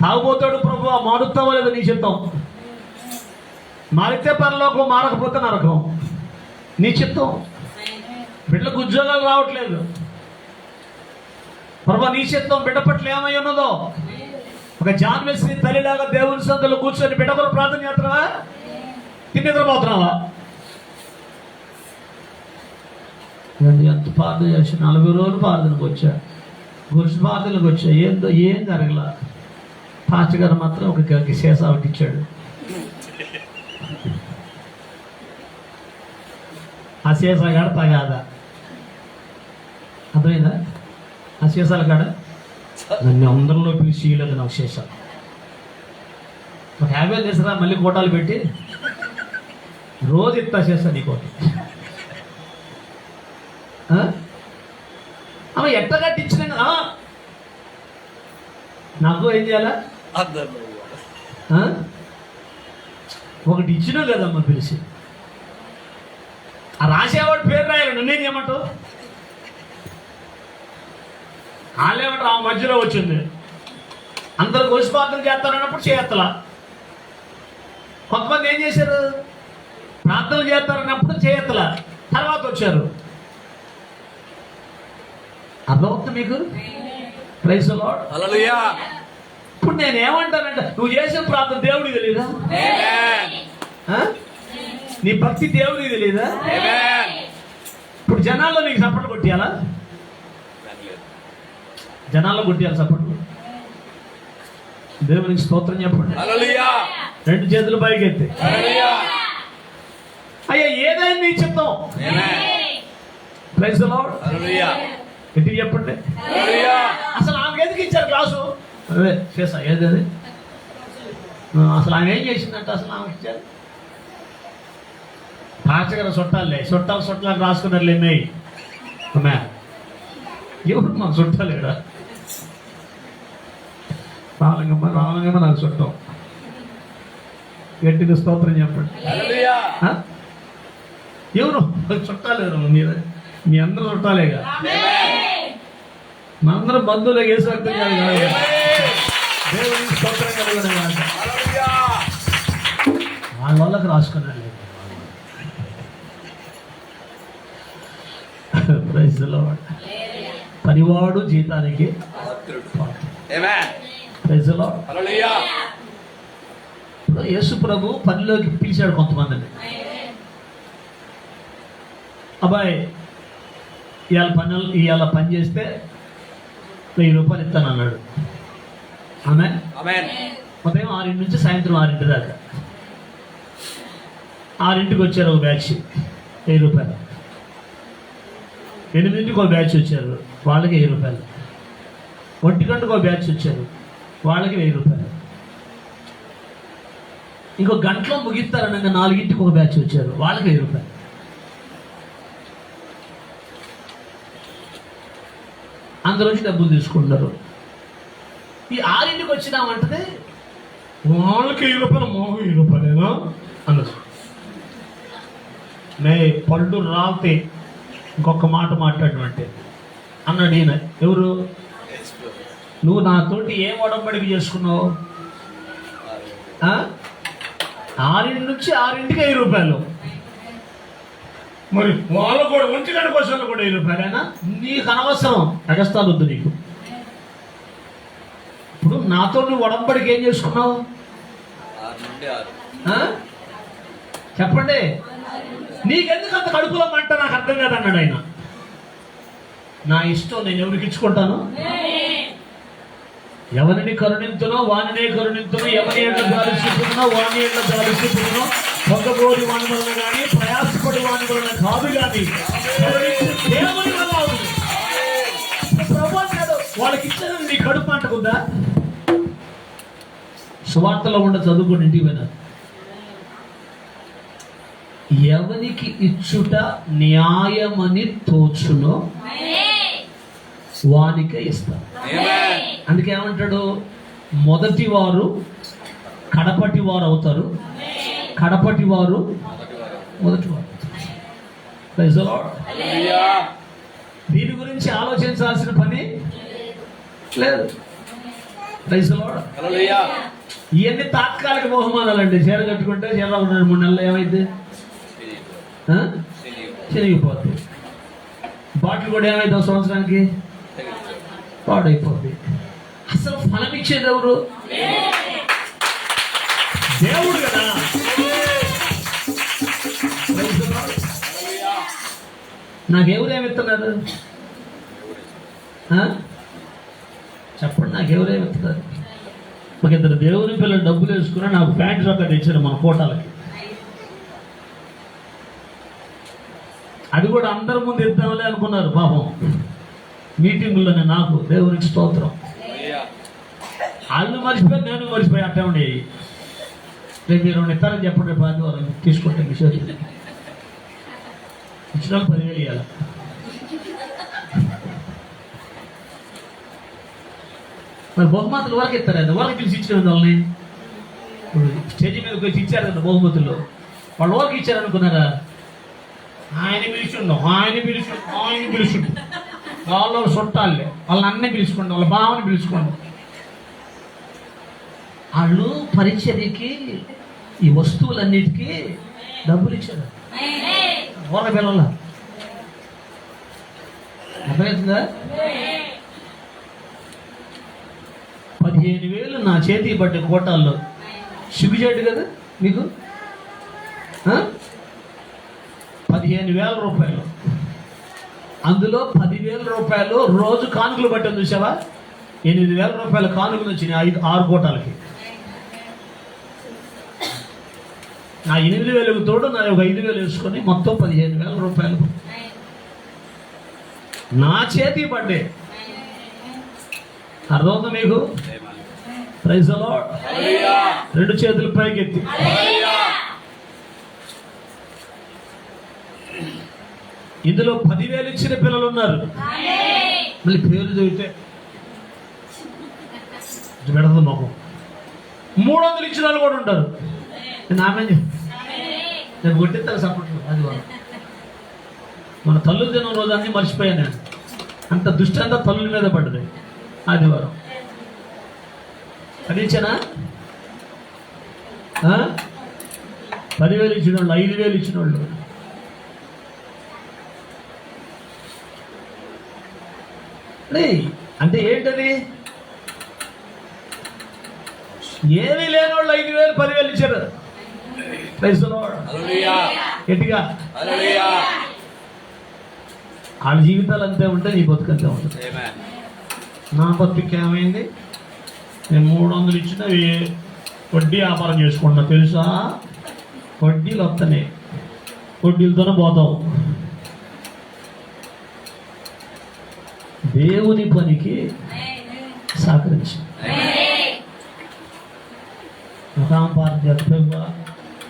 తాగుపోతాడు ప్రభు, మారుతావా లేదా? నీ చిత్తం. మారితే పరలోకం, మారకపోతే నరకం. నీ చిత్తం. బిడ్డలకు ఉద్యోగాలు రావట్లేదు, ప్రభు నీ చిత్తం. బిడ్డ పట్ల ఏమై ఉన్నదో ఒక జాన్ వెస్లీ తల్లిలాగా దేవుని సందులో కూర్చొని బిడ్డ కొరకు ప్రార్థన చేస్తున్నావా? తిని నిద్రపోతున్నావా? నేను ఎంత ప్రార్థన చేసి 40 రోజులు ప్రార్థనకు వచ్చా, గురుసు ప్రార్థనలకు వచ్చా, ఏం జరగల. పాస్టర్ గారు మాత్రం ఒక సీసా ఒకటి ఇచ్చాడు. ఆ సీసా కాడ తగాదా, అర్థమైందా? ఆ సీసాల కాడ నన్ను అందరిలో పిలిచి ఇవ్వలేదు నాకు సీసా. ఒక 50 తీసుకురా, మళ్ళీ కోటాలు పెట్టి రోజు ఇస్తా సీసా నీకోటి. అమ్మ ఎట్ట కట్టించిన నాకు ఏం చేయాలా? ఒకటి ఇచ్చినా కదమ్మా పిలిచి. ఆ రాసేవాడు పేరు రాయాలి, నన్నేం చేయమంటావు? వాళ్ళేమంటారు ఆ మధ్యలో వచ్చింది, అందరు గోసిపాత్రలు చేస్తారన్నప్పుడు చేయత్తలా. కొంతమంది ఏం చేశారు, ప్రార్థనలు చేస్తారన్నప్పుడు చేయత్తలా, తర్వాత వచ్చారు. అర్థమవుతుంది మీకు? Praise the lord. హల్లెలూయా. ఇప్పుడు నేను ఏమంటానంటే, నువ్వు చేసే ప్రార్థన దేవుడికి తెలీదా? నీ భక్తి దేవుడికి తెలీదా? ఇప్పుడు జనాల్లో నీకు సపోర్ట్ కొట్టియాలా? జనాల్లో కొట్టియాలి సపోర్ట్. దేవునికి స్తోత్రం చెప్పండి. హల్లెలూయా. 2 చేతులు పైకి ఎత్తి. హల్లెలూయా. అయ్యా ఏదైనా నీ చిత్తం. Praise the lord. హల్లెలూయా. ఎట్టి చెప్పండి. హల్లెలూయా. అసలు ఆమెకు ఎందుకు ఇచ్చారు క్లాసు? అదే చేసా ఏది అది, అసలు ఆమె ఏం చేసిందంటే అసలు ఆమె ఇచ్చారు. పాస్టర్ గారు చుట్టాలు రాసుకున్నారు లేమే. ఎవరు మాకు చుట్టాలేడా? రామలింగమ్మ నాకు చుట్టం. గట్టిగా స్తోత్రం చెప్పండి. హల్లెలూయా. ఎవరు చుట్టాలేరు? మీ అందరూ చుట్టాలేగా. మా అందరం బంధువులే వేసి వ్యక్తం కాదు కదా. దేవునికి స్తోత్రం కలుగునగాక. హల్లెలూయా. వాళ్ళకి రాసుకున్నాను. Praise the lord. పనివాడు జీతానికి amen. Praise the lord. Hallelujah. ఇప్పుడు యేసు ప్రభు పనిలోకి పిలిచాడు కొంతమందిని. అబ్బాయి ఇవాళ పని చేస్తే 1000 రూపాయలు ఇస్తాను అన్నాడు. ఆమేన్. ఉదయం 6 నుంచి సాయంత్రం 6 దాకా. 6కి వచ్చారు ఒక బ్యాచ్, 1000 రూపాయలు. 8కి ఒక బ్యాచ్ వచ్చారు, వాళ్ళకి 1000 రూపాయలు. 1 ఒక బ్యాచ్ వచ్చారు, వాళ్ళకి 1000 రూపాయలు. ఇంకో గంటలో ముగిస్తారనగా 4కి ఒక బ్యాచ్ వచ్చారు, వాళ్ళకి 1000 రూపాయలు. అందులోంచి డబ్బులు తీసుకుంటారు. ఈ 6కి వచ్చినామంటే వాళ్ళకి 1000 రూపాయలు, మాకు 1000 రూపాయలేనా అన్నది. నే పళ్ళు రాతే ఇంకొక మాట మాట్లాడమంటే అన్నాడు ఈయన. ఎవరు? నువ్వు నాతోటి ఏం ఒడంబడికి చేసుకున్నావు? 6 నుంచి 6కి 1000 రూపాయలు. మరి వాళ్ళు కూడా 1 గంట కోసం కూడా 1000 రూపాయలైనా నీకు అనవసరం. అగస్తాలు వద్దు నీకు. ఇప్పుడు నాతో నువ్వు ఒడంబడికి ఏం చేసుకున్నావు? 6 నుండి 6. చెప్పండి. నీకెందుకు అంత కడుపులో మంట? నాకు అర్థం కాదన్నాడు ఆయన. నా ఇష్టం, నేను ఎవరికి ఇచ్చుకుంటాను? ఎవరిని కరుణించునో వానినే కరుణించును, ఎవరి ఏళ్ళ జాలిస్తున్నో వాని ఏళ్ళ జాలిస్తున్నో, పొందబోని వాని వలన కానీ ప్రయాసపడి వాని వలన కాదు కానీ దేవుని వల్ల అవుతుంది. వాళ్ళకి ఇచ్చిన నీ కడుపు అంటకుందా? సువార్తలో ఉండ చదువుకుని ఇంటికి పోయినా, ఎవరికి ఇచ్చుట న్యాయమని తోచునో వానికే ఇస్తారు. అందుకే ఏమంటాడు? మొదటి వారు కడపటి వారు అవుతారు, కడపటి వారు మొదటి వారు. దీని గురించి ఆలోచించాల్సిన పని లేదు. ఇవన్నీ తాత్కాలిక బహుమానాలండి. చీర కట్టుకుంటే చీర 2-3 నెలలు ఏమైంది? చిరిగిపోద్ది. బాటిల్ కూడా ఏమైంది? 1 సంవత్సరానికి పాడైపోద్ది. అసలు ఫలం ఇచ్చేది ఎవరు? దేవుడు కదా. నాకెవరేమి ఇస్తున్నారు? చెప్పండి, నాకెవరేమి ఇస్తున్నారు? ఒక ఇద్దరు దేవుని పిల్లలు డబ్బులు వేసుకుని నాకు ప్యాంట్ చొక్కా తెచ్చారు మన ఫోటోలకి. అది కూడా అందరి ముందు ఇద్దామలే అనుకున్నారు పాపం. మీటింగుల్లోనే నాకు దేవునికి స్తోత్రం. వాళ్ళు మర్చిపోయి నేను మర్చిపోయి అట్టే ఉండి రేపు మీరు ఇస్తారని చెప్పండి. రేపు ఆదివారం తీసుకుంటే మిషన్ ఇచ్చిన 10,000 ఇవ్వాలి. మరి బహుమతులు వరకు ఇస్తారు కదా, వరకు పిలిచి ఇచ్చిన వాళ్ళని స్టేజ్ మీదకి వచ్చి ఇచ్చారు కదా బహుమతులు. వాళ్ళు వరకు ఇచ్చారనుకున్నారా? ఆయన పిలుచుండు వాళ్ళు చుట్టాలే, వాళ్ళని అన్నీ పిలుచుకోండి, వాళ్ళ బావని పిలుచుకోండి. వాళ్ళు పరిచర్యకి ఈ వస్తువులన్నిటికీ డబ్బులు ఇచ్చారు. ఊర పిల్లల అర్థమవుతుందా? 15,000 నా చేతికి పడ్డ కోటాల్లో. సిగ్గుచేటు కదా మీకు? 15,000 రూపాయలు. అందులో 10,000 రూపాయలు రోజు కానుకలు పట్టాను చూసావా? 8,000 రూపాయల కానుకలు వచ్చినాయి 6 కోటాలకి. నా 8,000 తోడు నా ఒక 5,000 వేసుకొని మొత్తం 15,000 రూపాయలు నా చేతికి పడ్డే. అర్థమవుతుంది మీకు? Praise the lord. రెండు చేతులు పైకెత్తి. ఇందులో 10,000 ఇచ్చిన పిల్లలు ఉన్నారు. మళ్ళీ పేరు చదివితే పెడదు మాకు. 300 ఇచ్చిన వాళ్ళు కూడా ఉంటారు. నేను కొట్టిస్తాను సపోర్ట్లు. అది మన తల్లుల దినం రోజు అన్నీ మర్చిపోయాను నేను. అంత దృష్టి అంతా తల్లుల మీద పడ్డది ఆదివారం. అది ఇచ్చానా? 10,000 ఇచ్చిన వాళ్ళు, 5,000 ఇచ్చిన వాళ్ళు. అంటే ఏంటది? ఏమీ లేని వాళ్ళు 5,000 10,000 ఇచ్చారు. గట్టిగా వాళ్ళ జీవితాలు అంతే ఉంటాయి, నీ బతుకంతే ఉంటుంది. నా బతుకు ఏమైంది? నేను 300 ఇచ్చిన వడ్డీ వ్యాపారం చేసుకుంటున్నా తెలుసా? వడ్డీలు వస్తున్నాయి, వడ్డీలతోనే పోతావు. దేవుని పనికి సహకరించి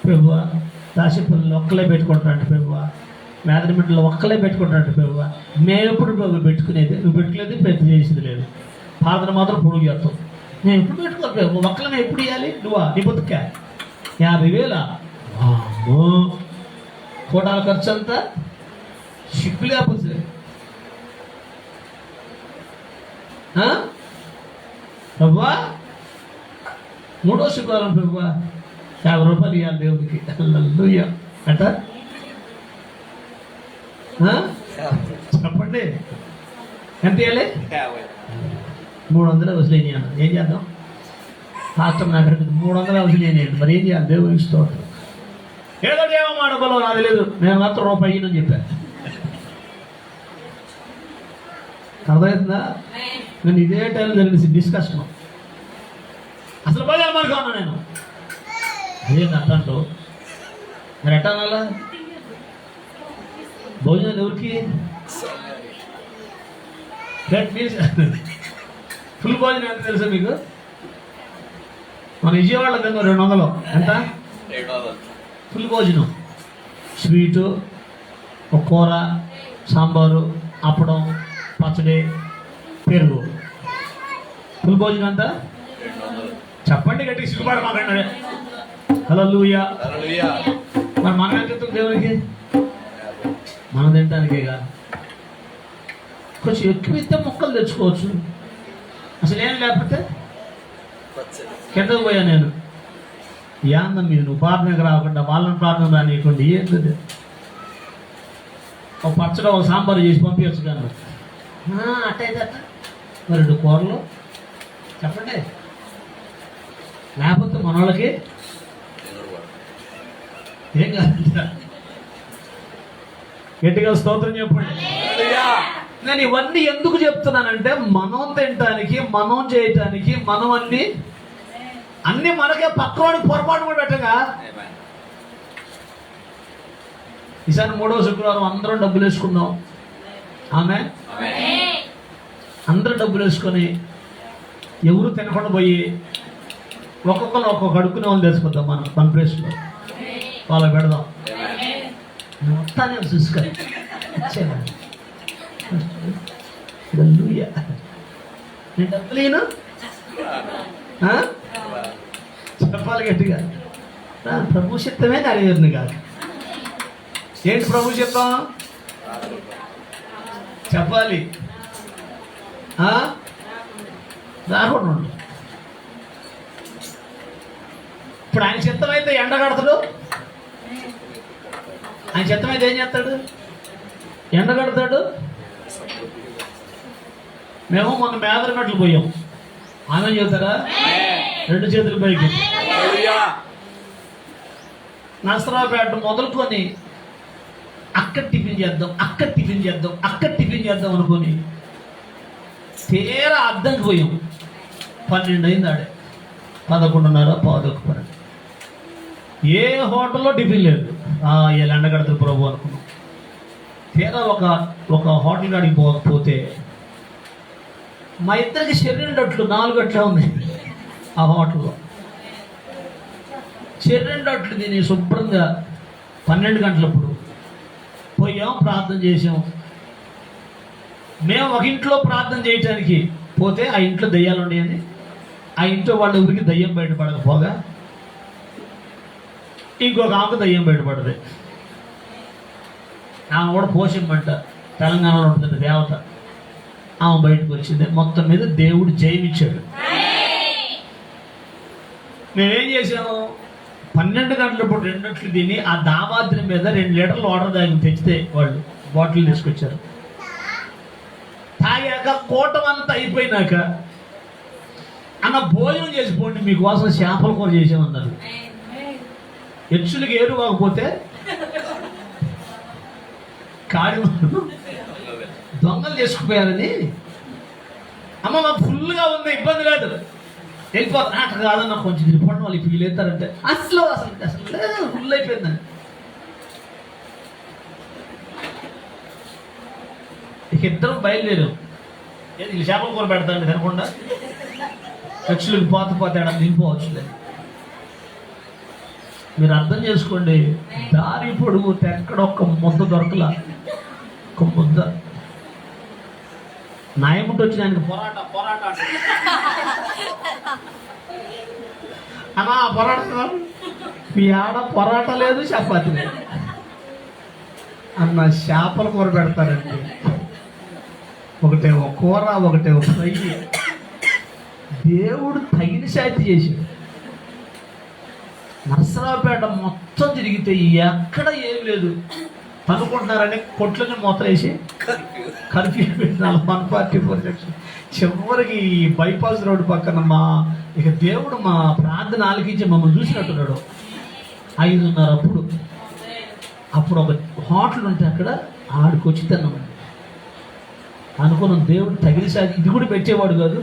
పెవ్వ రాశిపల్లి ఒక్కలే పెట్టుకుంటారంట. పెవ్వ మేదరమిట్లో ఒక్కలే పెట్టుకుంటారంట. పెవ్వ మేము ఎప్పుడు పెట్టుకునేది, నువ్వు పెట్టుకునేది పెద్ద చేసేది లేదు. ఫాదర్ మాత్రం పొడుగు చేస్తావు. నేను ఎప్పుడు పెట్టుకోలేదు. ఒక్కలనే ఎప్పుడు ఇవ్వాలి నువ్వా? నీ బతుక 50,000 కోటాల ఖర్చు అంతా సిగ్గు లేకపోతే ప్రభువా 3వ శుక్రవారం ప్రభువా 50 రూపాయలు ఇవ్వాలి దేవుడికి. హల్లెలూయా అంట. చెప్పండి ఎంత ఇవ్వాలి? 300 వసూలేని అన్న. ఏం చేద్దాం? పాస్టర్ నాకు 300 వసూలేని. మరి ఏం చేయాలి? దేవుడికి స్తోత్రం. ఏదో ఏమో మాడబలో నాకు తెలియదు, నేను మాత్రం రూపాయి అయ్యిందని చెప్పాను. అర్థమవుతుందా? నేను ఇదే టైంలో జరిగింది డిస్కషన్. అసలు భోజనం అనుకున్నా నేను. అదేంటి అట్టంటూ మరి ఎట్టా అనాలా? భోజనాలు ఎవరికి? ఫుల్ భోజనం ఎంత తెలుసా మీకు? మన విజయవాడలో మేము 200. ఎంత ఫుల్ భోజనం? స్వీటు, ఒక కూర, సాంబారు, అప్పడం, పచ్చడి, పెరుగు. ఫుల్ భోజనం అంతా చెప్పండి గట్టి సిగ్గుపడ మాకండి. హల్లెలూయా. మరి మనం ఎంత దేవునికి? మనం తినడానికేగా. కొంచెం ఎక్కువ ఇస్తే మొక్కలు తెచ్చుకోవచ్చు. అసలు ఏం లేకపోతే కిందకు పోయా నేను. యాందం మీద నువ్వు ప్రార్థనకు రాకుండా వాళ్ళని ప్రార్థన రానియకుండా ఏంటది? ఒక పచ్చడి ఒక సాంబారు చేసి పంపించచ్చు కానీ అట్టయితే అట్ట. మరి 2 కూరలు చెప్పండి. లేకపోతే మన వాళ్ళకి ఏం కాదు. గట్టిగా స్తోత్రం చెప్పండి. హల్లెలూయా. నేను ఇవన్నీ ఎందుకు చెప్తున్నానంటే మనం తినటానికి, మనం చేయటానికి, మనం అన్ని మనకే పక్కవాడికి పొరపాటు కూడా పెట్టగా. ఆమేన్. ఈసారి 3వ శుక్రవారం అందరం డబ్బులు వేసుకుందాం. ఆమె ఆమేన్. అందరూ డబ్బులు వేసుకొని ఎవరు తినకుండా పోయి ఒక్కొక్కరు ఒక్కొక్క అడుక్కునే వాళ్ళు తెచ్చుకుందాం. మన ప్లేస్లో వాళ్ళకి పెడదాం. ఆమేన్. మొత్తాన్ని చూసుకొని నేను డబ్బులేను చెప్పాలి గట్టిగా. ప్రభు చిత్తమే నెరవేరును కాదు. ఏంటి ప్రభు చిత్తం చెప్పాలి. రాకుండా ఉండు. ఇప్పుడు ఆయన చిత్తం అయితే ఎండ కడతాడు. ఆయన చిత్తం అయితే ఏం చేస్తాడు? ఎండ కడతాడు. మేము మొన్న మేదర మెట్లు పోయాం. ఆమె చెబుతారా? 2 చేతులు పైకి. హల్లెలూయా. నరసరావుపేట మొదలుకొని అక్కడ టిఫిన్ చేద్దాం అనుకొని తీరా అద్దంకి పోయాం. 12 అయింది. ఆడే 11:30 12. ఏ హోటల్లో టిఫిన్ లేదు. వీళ్ళు ఎండగడతారు ప్రభు అనుకున్నాం. తీరా ఒక హోటల్ కాడికి పోతే మా ఇద్దరికి చెర్రెండట్లు 4 గంటలే ఉన్నాయి. ఆ హోటల్లో చెర్రెండట్లు తిని శుభ్రంగా 12 గంటలప్పుడు పోయాం, ప్రార్థన చేసాం. మేము ఒక ఇంట్లో ప్రార్థన చేయటానికి పోతే ఆ ఇంట్లో దయ్యాలు ఉన్నాయని ఆ ఇంట్లో వాళ్ళ ఊరికి దయ్యం బయటపడకపోగా ఇంకొక ఆమెకు దయ్యం బయటపడదు. ఆమె కూడా పోషింపంట, తెలంగాణలో ఉంటుంది దేవత. ఆమె బయటకు వచ్చింది. మొత్తం మీద దేవుడు జయమిచ్చాడు. మేమేం చేసాము? 12 గంటలప్పుడు 2 గంటలు తిని ఆ దామాద్రి మీద 2 లీటర్లు వాటర్ తాగి తెచ్చితే వాళ్ళు బాటిల్ తీసుకొచ్చారు. తాగాక కూటమంతా అయిపోయినాక అన్న భోజనం చేసిపోండి, మీకోసం చేపల కూర చేసామన్నారు. హెచ్చులకి ఏరు కాకపోతే కాడి దొంగలు చేసుకుపోయారని అమ్మ మాకు ఫుల్గా ఉంది, ఇబ్బంది లేదు, వెళ్ళిపోతా. అట్లా కాదన్నా కొంచెం రిపోర్ట్ వాళ్ళు ఇప్పుడు వీళ్ళు వెళ్తారంటే అసలు ఫుల్ అయిపోయిందని. ఇక ఇద్దరం బయలుదేరాం. ఏది వీళ్ళు చేపల కూర పెడతాండి తినకుండా ఖర్చులకు పోతే దింపవచ్చు. మీరు అర్థం చేసుకోండి, దారి పొడుగు ఎక్కడ ఒక్క ముద్ద దొరకలా. ఒక ముద్ద నాయముంటి వచ్చి ఆయనకి పొరాటా అన్నా పొరాటా మీ ఆడ పొరాటా లేదు, చపాతి లేదు అన్న. చేపల కూర పెడతారండి, ఒకటేమో కూర, ఒకటేమో ఫ్రై. దేవుడు తగిన శాతి చేశాడు. నరసరావుపేట మొత్తం తిరిగితే ఎక్కడ ఏం లేదు. అనుకుంటున్నారని కొట్లని మూత్ర వేసి కర్ఫ్యూ పెట్టినారు 144 సెక్షన్. చివరికి ఈ బైపాస్ రోడ్డు పక్కన ఇక దేవుడు మా ప్రార్థన ఆలకించి మమ్మల్ని చూసినట్టున్నాడు. 5:30 అప్పుడు ఒక హోటల్ ఉంటే అక్కడ ఆడికొచ్చి తిన్నామండి. అనుకున్నాం దేవుడు తగిన శాతి ఇది కూడా పెట్టేవాడు కాదు,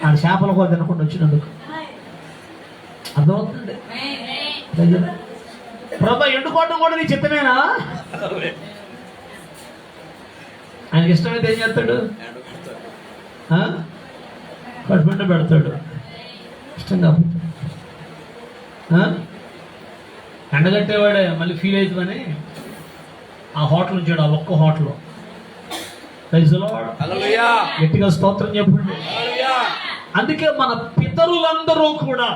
ఆడ చేపల కూర తినకుండా వచ్చినందుకు. అర్థమవుతుంది ప్రభా, ఎండుకోవడం కూడా నీ చిత్తమేనా? ఆయనకి ఇష్టమైతే ఏం చేస్తాడు? కడుపుంట పెడతాడు. ఇష్టం కాకపోతే ఎండగట్టేవాడే మళ్ళీ ఫీల్ అవుతుందని ఆ హోటల్ ఉంచాడు. ఆ ఒక్క హోటల్. గట్టిగా స్తోత్రం చెప్పండి. అందుకే మన పితరులందరూ కూడా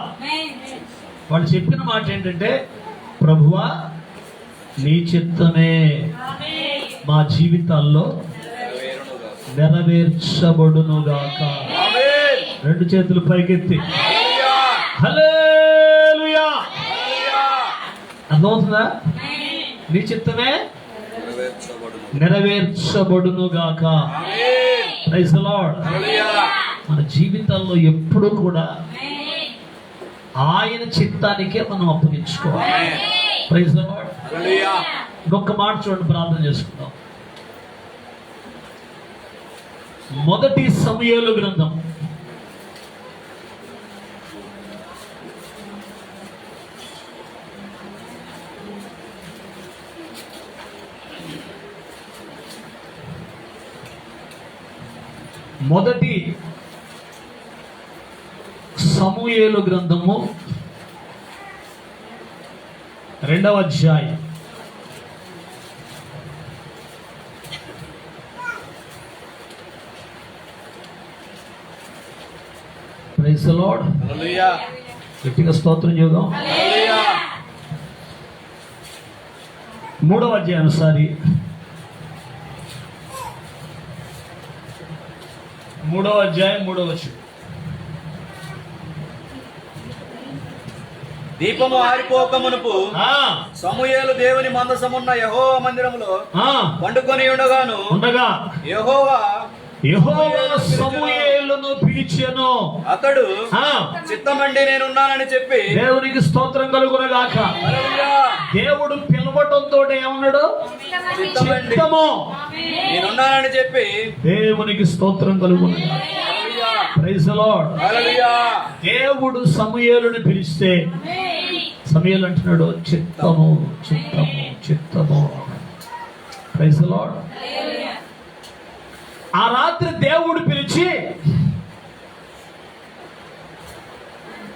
వాళ్ళు చెప్పిన మాట ఏంటంటే, ప్రభువా నీ చిత్తమే మా జీవితాల్లో నెరవేర్చబడునుగాక. 2 చేతులు పైకెత్తి హల్లెలూయా. అర్థమవుతుందా? నీ చిత్తమే నెరవేర్చబడునుగాక. Praise the lord. మన జీవితాల్లో ఎప్పుడూ కూడా ఆయన చిత్తానికే మనం అప్పగించుకోవాలి. Praise the lord. ఇంకొక మాట చూడండి, ప్రార్థన చేసుకుందాం. మొదటి సమూయేలు గ్రంథం 2వ అధ్యాయం. Praise the lord. హల్లెలూయా. గట్టిగా స్తోత్రం చేద్దాం. హల్లెలూయా. 3వ అధ్యాయం ఒకసారి. 3వ అధ్యాయం 3వ వచనం. దీపము ఆరిపోక మునుపు సమూయేలు దేవుని మందసమున్న యెహోవా మందిరములో పండుకొని ఉండగా యెహోవా సమూయేలును పిలిచెను. అతడు చిత్తమండి నేనున్నానని చెప్పి దేవునికి స్తోత్రం కలుగునగాక. హల్లెలూయా. దేవుడు పిలవటంతో ఏమన్నాడు? చిత్తము నేనున్నానని చెప్పి దేవునికి స్తోత్రం కలుగునగాక. Hallelujah. Praise the lord. Hallelujah. దేవుడు సమూయేలుని పిలిస్తే సమూయేలు అంటున్నాడు, చిత్తము చిత్తము చిత్తము. Praise the lord. ఆ రాత్రి దేవుడు పిలిచి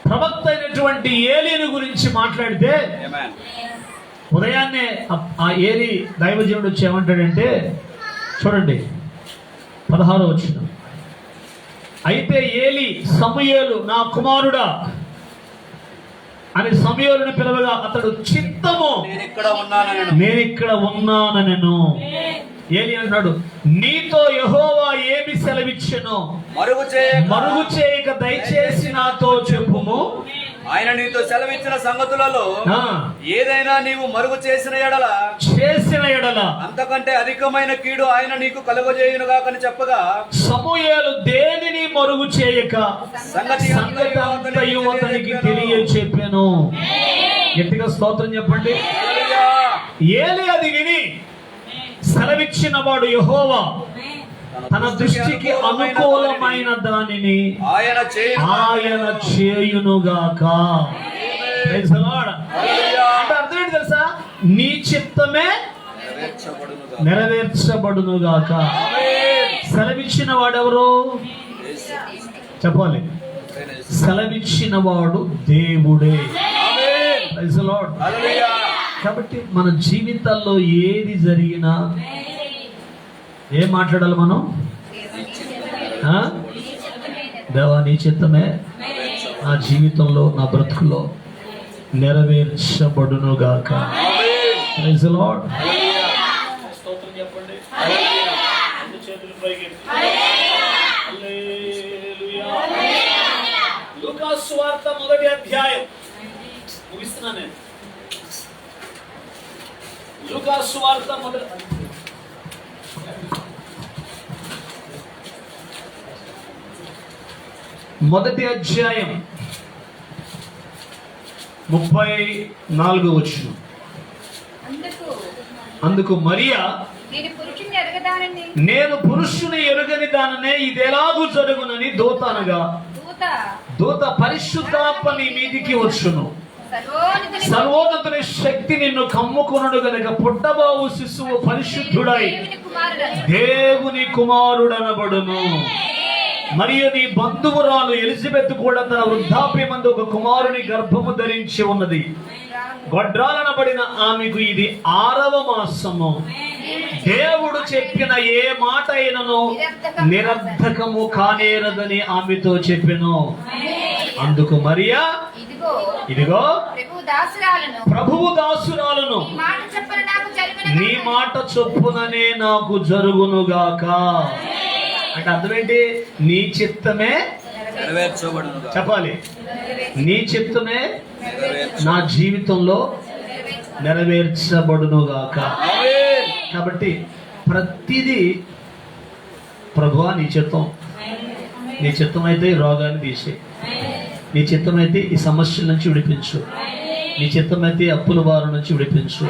ప్రవక్త అయినటువంటి ఏలీని గురించి మాట్లాడితే ఆమేన్. ఉదయాన్నే ఆ ఏలీ దైవజనుడు వచ్చి ఏమంటాడంటే, చూడండి 16వ వచనం. అయితే ఏలీ సమూయేలు నా కుమారుడా అని సమూయేలుని పిలవగా అతడు చిత్తము నేను ఇక్కడ ఉన్నాననెను. ఏలీ అంటున్నాడు, నీతో యెహోవా ఏమి సెలవిచ్చెను? మరుగు చేయక దయచేసి నాతో చెప్పుము. ఆయన నీతో సెలవిచ్చిన సంగతులలో ఏదైనా నీవు మరుగు చేసిన ఎడల అంతకంటే అధికమైన కీడు ఆయన నీకు కలుగజేయునుగాకని చెప్పగా సమూయేలు దేనిని మరుగు చేయక సంగతి అంతయు అతనికి తెలియచెప్పెను. గట్టిగా స్తోత్రం చెప్పండి. ఏలీ అది విని సెలవిచ్చిన వాడు యెహోవా తన దృష్టికి అనుకూలమైన దానిని ఆయన చేయునుగాక. అంటే అర్థం ఏంటి తెలుసా? నీ చిత్తమే నెరవేర్చబడునుగాక. సెలవిచ్చిన వాడెవరు చెప్పాలి? సెలవిచ్చిన వాడు దేవుడే. Praise the lord. కాబట్టి మన జీవితాల్లో ఏది జరిగినా ఏం మాట్లాడాలి మనం? దేవా నీ చిత్తమే నా జీవితంలో నా బ్రతుకులో నెరవేర్చబడునుగాక. Praise the lord. స్తోత్రం చెప్పండి. చేతులు పైకి. హల్లెలూయా. లూకా సువార్త 1వ అధ్యాయం ముగిస్తున్నా నేను. లూకా సువార్త 1వ అధ్యాయం 34వ వచనం. అందుకు మరియా, నేను పురుషుని ఎరుగని దాననే ఇదెలాగూ జరుగునని దూత పరిశుద్ధాత్మ నీ మీదికి వచ్చును. సర్వోన్నతుని శక్తి నిన్ను కమ్ముకొనును గనుక పుట్టబోవు శిశువు పరిశుద్ధుడై దేవుని కుమారుడనబడును. మరియు నీ బంధువురాలు ఎలిజబెత్ కూడా తన వృద్ధాప్యమందు ఒక కుమారుని గర్భము ధరించి ఉన్నది. గొడ్రాలనబడిన ఆమెకు ఇది 6వ మాసము. దేవుడు చెప్పిన ఏ మాట అయినను నిరర్థకము కానేరదని ఆమెతో చెప్పెను. అందుకు మరియా, ఇదిగో ప్రభువు దాసురాలను, నీ మాట చొప్పుననే నాకు జరుగునుగాక. అంటే అర్థం ఏంటి? నీ చిత్తమే చెప్పాలి. నీ చిత్తమే నా జీవితంలో నెరవేర్చబడునుగాక. కాబట్టి ప్రతిదీ ప్రభువా నీ చిత్తం, నీ చిత్తం అయితే ఈ రోగాన్ని తీసే, నీ చిత్తం అయితే ఈ సమస్యల నుంచి విడిపించు, నీ చిత్తం అయితే అప్పుల వారి నుంచి విడిపించు,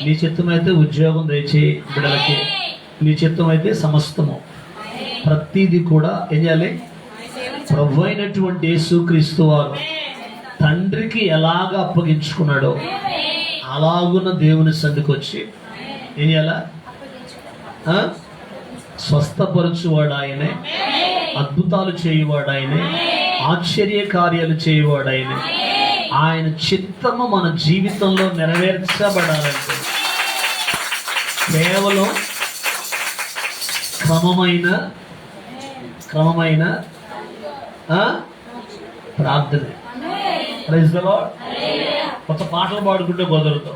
నీ చిత్తమైతే ఉద్యోగం దయచేయి బిడ్డలకి, నీ చిత్తమైతే సమస్తము ప్రతిదీ కూడా ఏం చేయాలి? ప్రభు అయినటువంటి యేసుక్రీస్తు వారు తండ్రికి ఎలాగ అప్పగించుకున్నాడో అలాగున్న దేవుని సన్నిధికి వచ్చి ఏం చేయాలా? స్వస్థపరచువాడు ఆయనే, అద్భుతాలు చేయువాడు ఆయనే, ఆశ్చర్య కార్యాలు చేయువాడు ఆయనే. ఆయన చిత్తము మన జీవితంలో నెరవేర్చబడాలంటే కేవలం క్రమమైన ప్రార్థన. Praise the lord. కొత్త పాటలు పాడుకుంటే కుదరదు.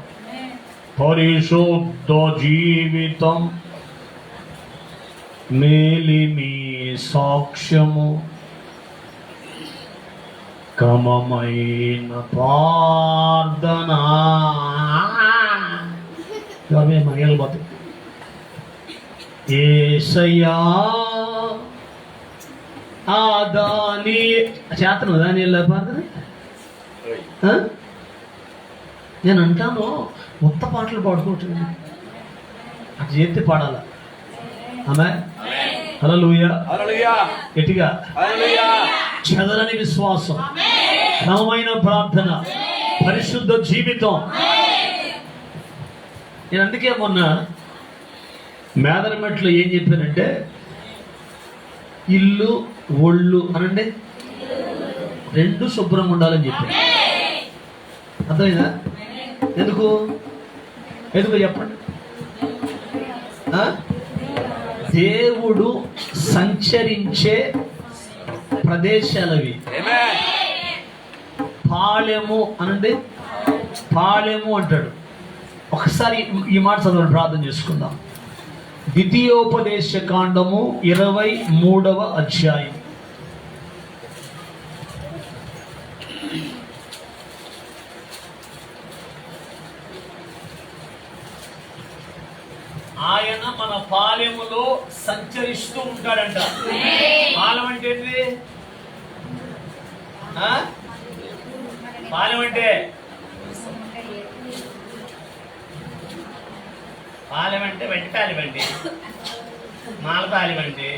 పరిశుద్ధ జీవితం మేలిమి సాక్ష్యము క్రమమైన ప్రార్థన. ఇవే మగలు పోతాయి. ఏసయ్యా ఆ దాని చేతను దాని ప్రార్థన. నేను అంటాను కొత్త పాటలు పాడుకుంటున్నాను, అది చేస్తే పాడాల. ఆమె హల్లెలూయా, గట్టిగా చెదరని విశ్వాసం, క్రమమైన ప్రార్థన, పరిశుద్ధ జీవితం. నేను అందుకే మొన్న మేదరమెట్లో ఏం చెప్పానంటే ఇల్లు ఒళ్ళు అనండి రెండు శుభ్రంగా ఉండాలని చెప్పాను. అర్థమైందా? ఎందుకు చెప్పండి. దేవుడు సంచరించే ప్రదేశాలవి. పాళెము అనండి, పాళెము అంటాడు. ఒకసారి ఈ మాట చదవండి, ప్రార్థన చేసుకుందాం. ద్వితీయోపదేశ కాండము 23వ అధ్యాయం. ఆయన మన పాలెములో సంచరిస్తూ ఉంటాడంట. పాలెం అంటే ఏంటి? పాలెం అంటే వెంటి పాలెం అండి, మాల పాలెం అండి,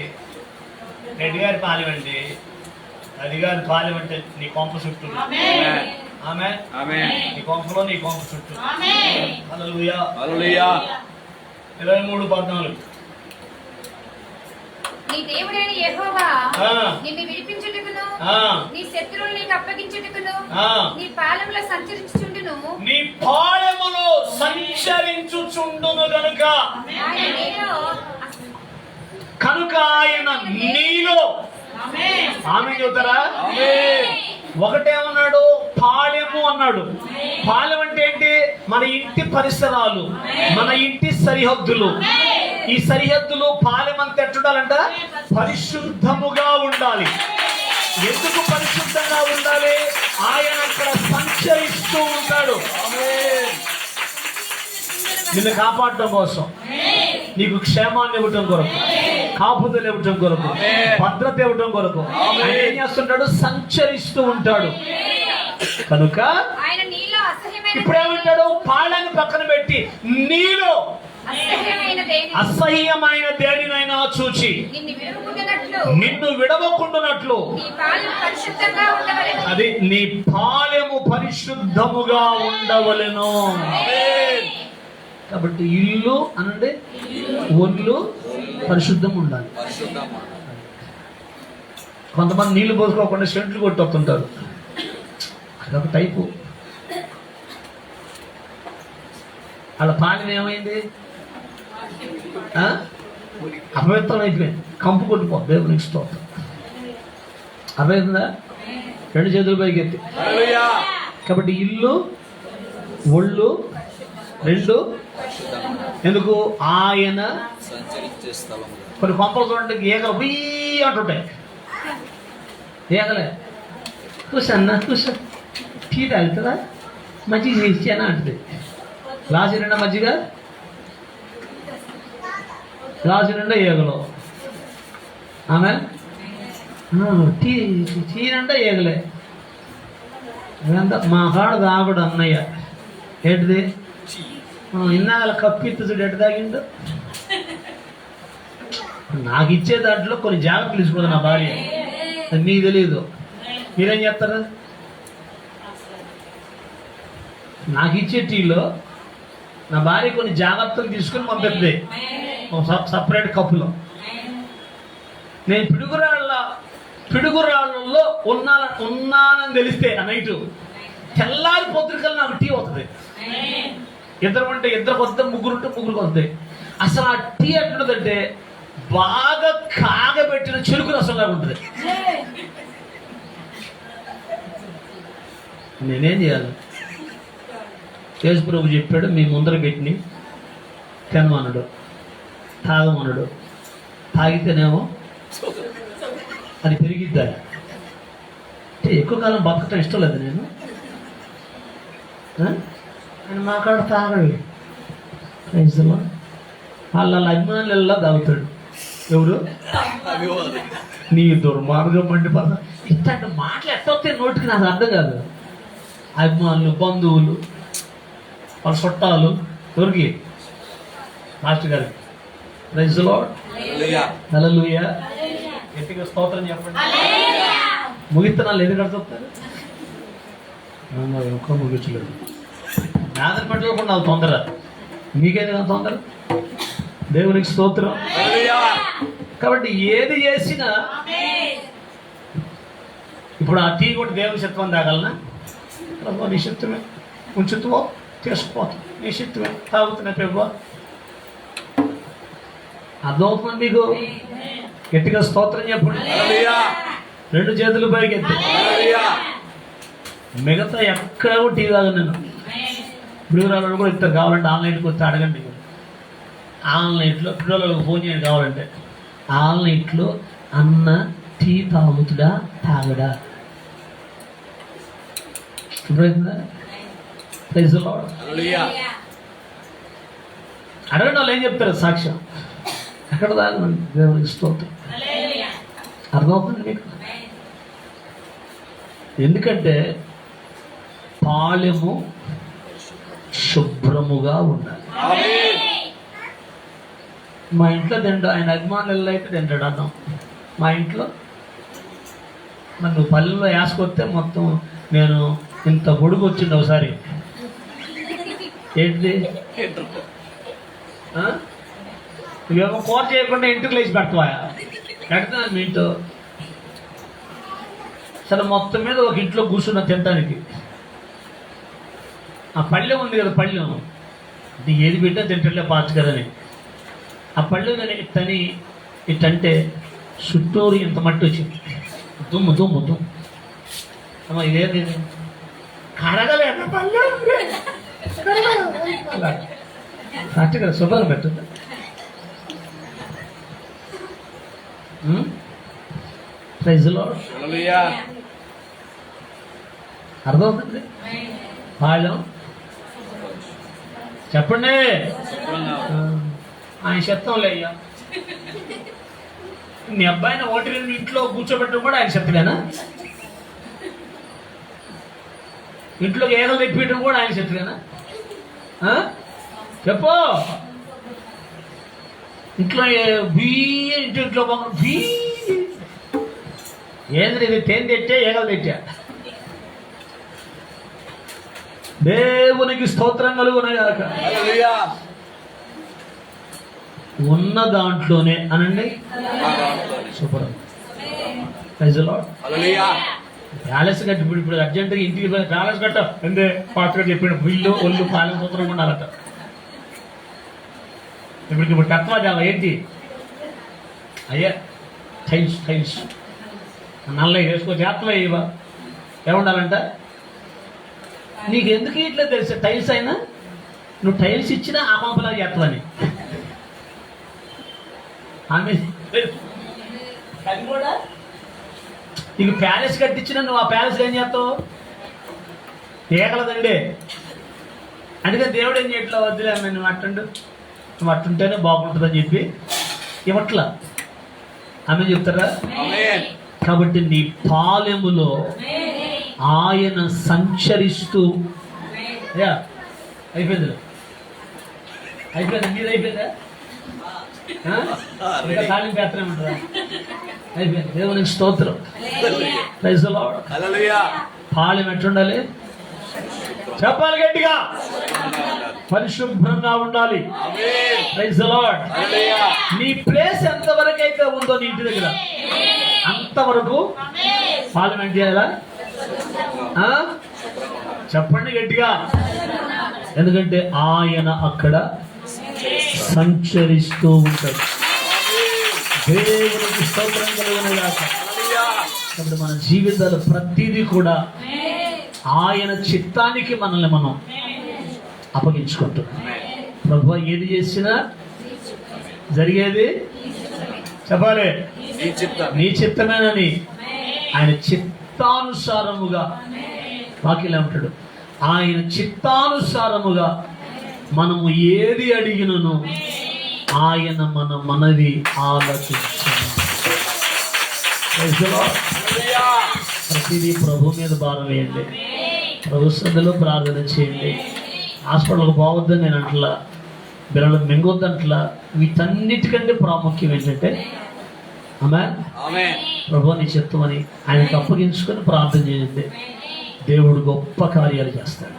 రెడ్డి గారి పాలెం అండి, అది గారి పాలెం అంటే నీ కొంప చుట్టూ. ఆమె నీ కొంపలో నీ కొంప చుట్టూ. హల్లెలూయా, హల్లెలూయా. 23:14. నీ దేవుడైన యెహోవా నిన్ను విడిపించుటకును నీ శత్రువులను నీకు అప్పగించుటకును నీ పాలెములో సంచరించుచుండును. నీ పాలెములో సంచరించుచుండును కనుక ఆయన నీలో. ఆమె చెబుతారా? ఒకటేమన్నాడు? పాలెము అన్నాడు. పాలెం అంటే ఏంటి? మన ఇంటి పరిసరాలు, మన ఇంటి సరిహద్దులు. ఈ సరిహద్దులు పాలెం అంత ఎట్టుండాలంట? పరిశుద్ధముగా ఉండాలి. ఎందుకు పరిశుద్ధంగా ఉండాలి? ఆయన అక్కడ సంచరిస్తూ ఉంటాడు. నిన్ను కాపాడటం కోసం, నీకు క్షేమాన్ని ఇవ్వటం కొరకు, కాపుదలు ఇవ్వటం కొరకు, భద్రత ఇవ్వటం కొరకు ఆయన ఏం చేస్తుంటాడు? సంచరిస్తూ ఉంటాడు. కనుక ఇప్పుడేమంటాడు? పాళ్ళని పక్కన పెట్టి నీలో అసహ్యమైన దేనినైనా చూచి నిన్ను విడవకుండానట్లు అది నీ పాలెము పరిశుద్ధముగా ఉండవలెను. కాబట్టి ఇల్లు అనండి, ఒళ్ళు పరిశుద్ధం ఉండాలి. కొంతమంది నీళ్లు పోసుకోకుండా సెంట్లు కొట్టొస్తుంటారు, అదొక టైపు. వాళ్ళ పాలెం ఏమైంది? అపవిత్రం అయిపోయింది, కంపు కొట్టిపో. దేవునికి స్తోత్రం. అర్థమైందా? రెండు చేతులు పైకి ఎత్తి. కాబట్టి ఇల్లు ఒళ్ళు రెండు. ఎందుకు? ఆయన కొన్ని కొంపలు చూడండి, ఈగలు బుయ్యి అంటుంటాయి. ఈగలే కూర్చోన్నా, కూర్చో, టీ తాగుతుందా, మజ్జిగ ఇచ్చానా అంటుంది. గ్లాసు నిండా మజ్జిగ, గ్లాసు నిండా ఈగలు. ఆమె టీ నిండా ఈగలే. అదంతా మా కాడ తాగుడు అన్నయ్య. ఏంటిది? ఇన్నాళ్ళ కప్పు ఇత్తు చూడు ఎటు తాగిండు. నాకు ఇచ్చే దాంట్లో కొన్ని జాగ్రత్తలు తీసుకోదు నా భార్య, అది మీకు తెలియదు. మీరేం చేస్తారా? నాకు ఇచ్చే టీలో నా భార్య కొన్ని జాగ్రత్తలు తీసుకుని పంపిస్తుంది సపరేట్ కప్పులో. నేను పిడుగురాళ్ళలో ఉన్నానని తెలిస్తే ఆ నైటు తెల్లారి పొద్దుకల్లా నాకు టీ అవుతుంది. ఇద్దరు ఉంటే ఇద్దరికి వస్తుంది, ముగ్గురు ఉంటే ముగ్గురికి వస్తాయి. అసలు ఆ టీ ఎట్లుంటుందంటే బాగా కాగబెట్టిన చెరుకు రసంలాగా ఉంటుంది. నేనేం చేయాలి? యేసు ప్రభు చెప్పాడు, మీ ముందర పెట్టిని తినమన్నాడు, తాగమన్నాడు. తాగితేనేమో అది పెరిగిద్దా? అంటే ఎక్కువ కాలం బతకటం ఇష్టం లేదు నేను. ఆయన మా కాడ తాగడు, వాళ్ళ అభిమానులలో తాగుతాడు. ఎవరు? నీ దుర్మార్గం మండి పద. ఇట్లాంటి మాటలు ఎట్టొస్తే నోటికి నాకు అర్థం కాదు. అభిమానులు, బంధువులు, వాళ్ళ చుట్టాలు, ఎవరికి? మాస్టర్ గారికి. Praise the lord, hallelujah. గట్టిగా స్తోత్రం చెప్పండి. ముగిస్తున్నాను ఎందుకు అడుగుతారు? ఒక్క ముగించలేదు. నాదన పట్టుకోకుండా నాకు తొందర, మీకేదైనా తొందర? దేవునికి స్తోత్రం. కాబట్టి ఏది చేసినా ఇప్పుడు ఆ టీ కూడా దేవుని చిత్తం తాగలనా? నీ చిత్తమే, ఉంచుతావో తీసుకుపోతాం, నీ చిత్తమే తాగుతున్నా ప్రభు. అర్థమవుతుంది మీకు? గట్టిగా స్తోత్రం చెప్పండి. 2 చేతులు పైకి ఎత్తి. మిగతా ఎక్కడ కూడా టీ తాగను నేను. పిల్లలు కూడా ఇస్తారు, కావాలంటే ఆన్లైన్కి వస్తే అడగండి. ఆన్లైన్లో పిల్లలకు ఫోన్ చేయండి కావాలంటే. ఆన్లైన్లో అన్న టీ తాగుతుడా తాగడా? అడగండి, వాళ్ళు ఏం చెప్తారు సాక్ష్యం. ఎక్కడ తాగనండి, దేవునికి స్తోత్రం. అర్థమవుతుంది మీకు? ఎందుకంటే పాలెము శుభ్రముగా ఉండాలి. మా ఇంట్లో తింటాడు, ఆయన అభిమానులు అయితే తింటాడు అన్నం. మా ఇంట్లో మరి నువ్వు పల్లెల్లో వేసుకొస్తే మొత్తం నేను ఇంత గొడుగు వచ్చింది ఒకసారి. ఏంటిది? నువ్వేమో కూర చేయకుండా ఇంటికి లేచి పెడతావా? పెడతాను మీ ఇంట్లో. సరే మొత్తం మీద ఒక ఇంట్లో కూర్చున్న తినడానికి. ఆ పళ్ళెం ఉంది కదా, పళ్ళెం ఇది ఏది పెట్టా తింటలే పాచు కదని. ఆ పళ్ళు తని ఇట్టంటే చుట్టూరు ఇంత మట్టి వచ్చింది. దుమ్ము దుమ్ము దుమ్ము. అమ్మ ఇదేది కడగలేదు పళ్ళు కరెక్ట్ కదా, శుభ్రం పెట్టదు. Praise the lord. అర్థమవుతుంది? పాళెం చెప్పండి. ఆయన శత్వంలే అయ్యా. నీ అబ్బాయిని ఒకటి 2 ఇంట్లో కూర్చోబెట్టడం కూడా ఆయన శత్రువేనా? ఇంట్లో ఏదైనా తెప్పియడం కూడా ఆయన శత్రువేనా? చెప్పు. ఇంట్లో ఇంట్లో బీ ఏంద్ర ఇది? తేనె తెచ్చా, ఏగలు తెచ్చా. దేవునికి స్తోత్రం కలుగునగాక. ఉన్న దాంట్లోనే అనండి శుభ్రం. Praise the lord. ప్యాలెస్ కట్టి ఇప్పుడు అర్జెంటుగా ఇంటికి ప్యాలెస్ కట్ట ఎందే పాత్ర చెప్పిన బిల్లు ఒళ్ళు పాలెం సూత్రం ఉండాలట. ఇప్పుడు తక్కువ చాలా ఏంటి అయ్యా? టైల్స్ నల్ల వేసుకో జాగ్రత్తగా ఇవ్వ. ఏముండాలంట? నీకు ఎందుకు ఇట్లా తెలుసు? టైల్స్ అయినా నువ్వు టైల్స్ ఇచ్చినా ఆ పంపలా చేస్తావని ఆమె కూడా. నీకు ప్యాలెస్ కట్టించినా నువ్వు ఆ ప్యాలెస్ ఏం చేస్తావు? ఏకలదండి. అందుకని దేవుడు ఏం చేయట్లా? వద్దులే నువ్వు అట్టుండు, నువ్వు అట్టుంటేనే బాగుంటుందని చెప్పి ఇవట్లా ఆమె చెప్తారా? కాబట్టి నీ పాలెములో ఆయన సంచరిస్తూ అయిపోయింది. అయిపోయిందా? మీరు అయిపోయిందా? తాలింపు ఎత్తనేమంటారా? అయిపోయింది. దేవునికి స్తోత్రం. Praise the lord. హల్లెలూయా. పాలెం ఎట్లుండాలి చెప్పాలి గట్టిగా. పరిశుభ్రంగా ఉండాలి. Amen. Praise the lord. Hallelujah. నీ ప్లేస్ ఎంతవరకు అయితే ఉందో నీ ఇంటి దగ్గర అంతవరకు పార్లమెంట్ చేయాలా? చెప్పండి గట్టిగా. ఎందుకంటే ఆయన అక్కడ సంచరిస్తూ ఉంటాడు. దేవునికి స్తోత్రం కలుగునగాక. కాబట్టి మన జీవితాలు ప్రతిదీ కూడా ఆయన చిత్తానికి మనల్ని మనం అప్పగించుకుంటాం. ప్రభువా ఏది చేసినా జరిగేది చెప్పాలి నీ చిత్తమేనని. ఆయన చిత్తానుసారముగా వాక్యం ఉంటాడు. ఆయన చిత్తానుసారముగా మనము ఏది అడిగినను ఆయన మన మనవి ఆలోచించాడు. ప్రతిదీ ప్రభు మీద భారం వేయండి. ప్రభు సన్నిధిలో ప్రార్థన చేయండి. హాస్పిటల్కి పోవద్దని నేను అంటలా, బిడ్డలు మింగొద్దంటలా. వీటన్నిటికంటే ప్రాముఖ్యం ఏంటంటే ఆమేన్. ప్రభు నీ చిత్తమని ఆయనకు అప్పగించుకొని ప్రార్థన చేయండి. దేవుడు గొప్ప కార్యాలు చేస్తాడు.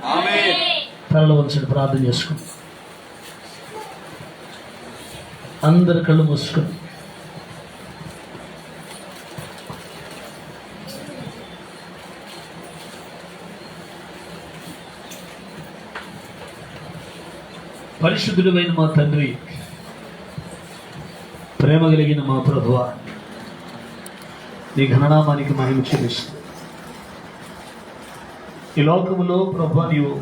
తలలో ఉంచండి, ప్రార్థన చేసుకుని అందరు కళ్ళు మూసుకుని పరిశుద్ధుడైన మా తండ్రి, ప్రేమ కలిగిన మా ప్రభువా, నీ ఘననామానికి మహిమ చెల్లిస్తూ ఈ లోకములో ప్రభువా నీవు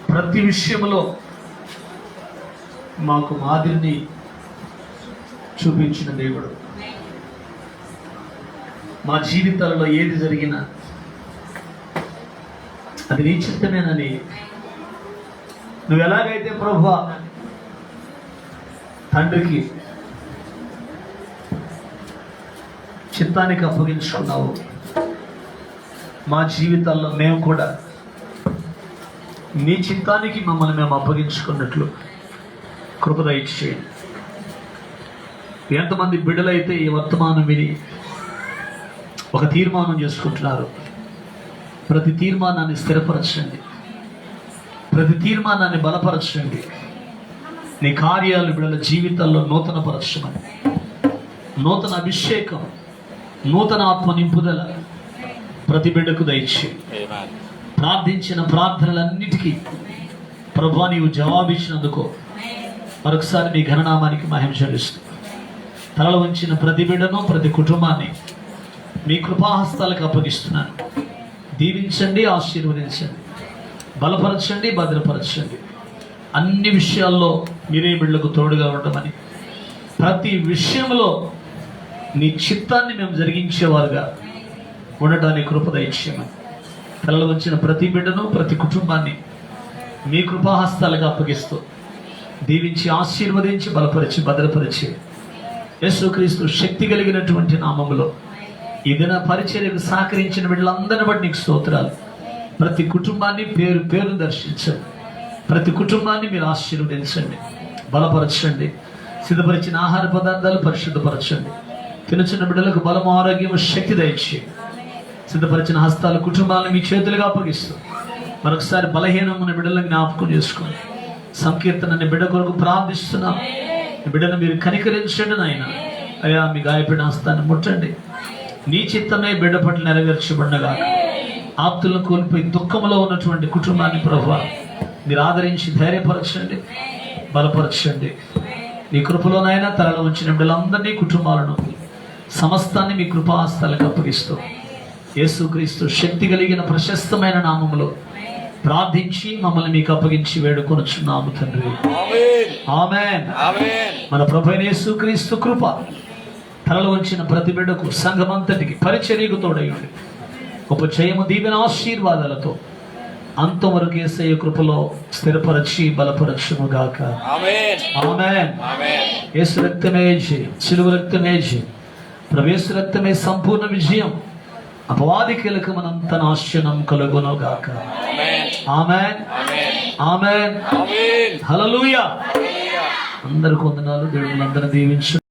ప్రతి విషయంలో మాకు మాదిరిని చూపించిన దేవుడు. మా జీవితాలలో ఏది జరిగినా అది నీ చిత్తమేనని నువ్వు ఎలాగైతే ప్రభువా తండ్రికి చిత్తానికి అప్పగించుకున్నావు, మా జీవితాల్లో మేము కూడా నీ చిత్తానికి మమ్మల్ని మేము అప్పగించుకున్నట్లు కృప దయచేయండి. ఎంతమంది బిడ్డలైతే ఈ వర్తమానం విని ఒక తీర్మానం చేసుకుంటున్నారు, ప్రతి తీర్మానాన్ని స్థిరపరచండి, ప్రతి తీర్మానాన్ని బలపరచండి. నీ కార్యాలు బిడ్డల జీవితాల్లో నూతన పరచమని, నూతన అభిషేకం, నూతన ఆత్మ నింపుదల ప్రతి బిడ్డకు దయచేయండి. ప్రార్థించిన ప్రార్థనలన్నిటికీ ప్రభువా నీవు జవాబిచ్చినందుకు మరొకసారి నీ ఘననామానికి మహిమ చెల్లిస్తూ తలలో ఉంచిన ప్రతి బిడ్డను, ప్రతి కుటుంబాన్ని మీ కృపాహస్తాలకు అప్పగిస్తున్నాను. దీవించండి, ఆశీర్వదించండి, బలపరచండి, భద్రపరచండి. అన్ని విషయాల్లో మీరే బిడ్డలకు తోడుగా ఉండమని, ప్రతి విషయంలో నీ చిత్తాన్ని మేము జరిగించేవారుగా ఉండటానికి కృప దయచేయమని తలలో వచ్చిన ప్రతి బిడ్డను, ప్రతి కుటుంబాన్ని మీ కృపాహస్తాలకు అప్పగిస్తూ దీవించి, ఆశీర్వదించి, బలపరిచి, భద్రపరిచి యేసుక్రీస్తు శక్తి కలిగినటువంటి నామములో ఈ దిన పరిచర్యకు సహకరించిన బిడ్డలందరిని బట్టి నీకు స్తోత్రాలు. ప్రతి కుటుంబాన్ని పేరు పేరు దర్శించండి, ప్రతి కుటుంబాన్ని మీరు ఆశీర్వదించండి, బలపరచండి. సిద్ధపరిచిన ఆహార పదార్థాలు పరిశుద్ధపరచండి. తినుచున్న బిడ్డలకు బలము, ఆరోగ్యము, శక్తి దయచేయండి. సిద్ధపరిచిన హస్తాలు, కుటుంబాలను మీ చేతులుగా అప్పగిస్తూ మరొకసారి బలహీనమున్న బిడ్డలను జ్ఞాపకం చేసుకోండి. సంకీర్తనని బిడ్డ కొరకు ప్రార్థిస్తున్నాం. బిడ్డను మీరు కనికరించండి నాయన. అయ్యా మీ గాయపడిన హస్తాన్ని ముట్టండి. నీ చిత్తమే బిడ్డ పట్ల నెరవేర్చబడినగా ఆప్తులను కోల్పోయి దుఃఖంలో ఉన్నటువంటి కుటుంబాన్ని ప్రభువా మీరు ఆదరించి ధైర్యపరచండి, బలపరచండి. నీ కృపలోనైనా తలలో ఉంచిన బిడ్డలందరినీ, కుటుంబాలను, సమస్తాన్ని మీ కృపాహస్తాలకు అప్పగిస్తూ యేసుక్రీస్తు శక్తి కలిగిన ప్రశస్తమైన నామములో ప్రార్థించి మమ్మల్ని మీకు అప్పగించి వేడుకొనుచున్నాము తండ్రి. ఆమేన్. మన ప్రభువైన యేసుక్రీస్తు కృప తలలో వచ్చిన ప్రతి బిడ్డకు, సంఘమంతటికి, పరిచర్యకు తోడయ్యండి. గొప్ప జయము, దీవెన, ఆశీర్వాదాలతో అంతవరకు యేసయ్య కృపలో స్థిరపరచి బలపరచునుగాక. ఆమేన్. యేసు రక్తమే జయం, సిలువ రక్తమే జయం, యేసు రక్తమే సంపూర్ణ విజయం. అపవాది కీలకమనంత నాశనం కలుగునుగాక. ఆమేన్. ఆమేన్. ఆమేన్. హల్లెలూయా. అందరికి వందనాలు. దేవుడు అందరిని దీవించు.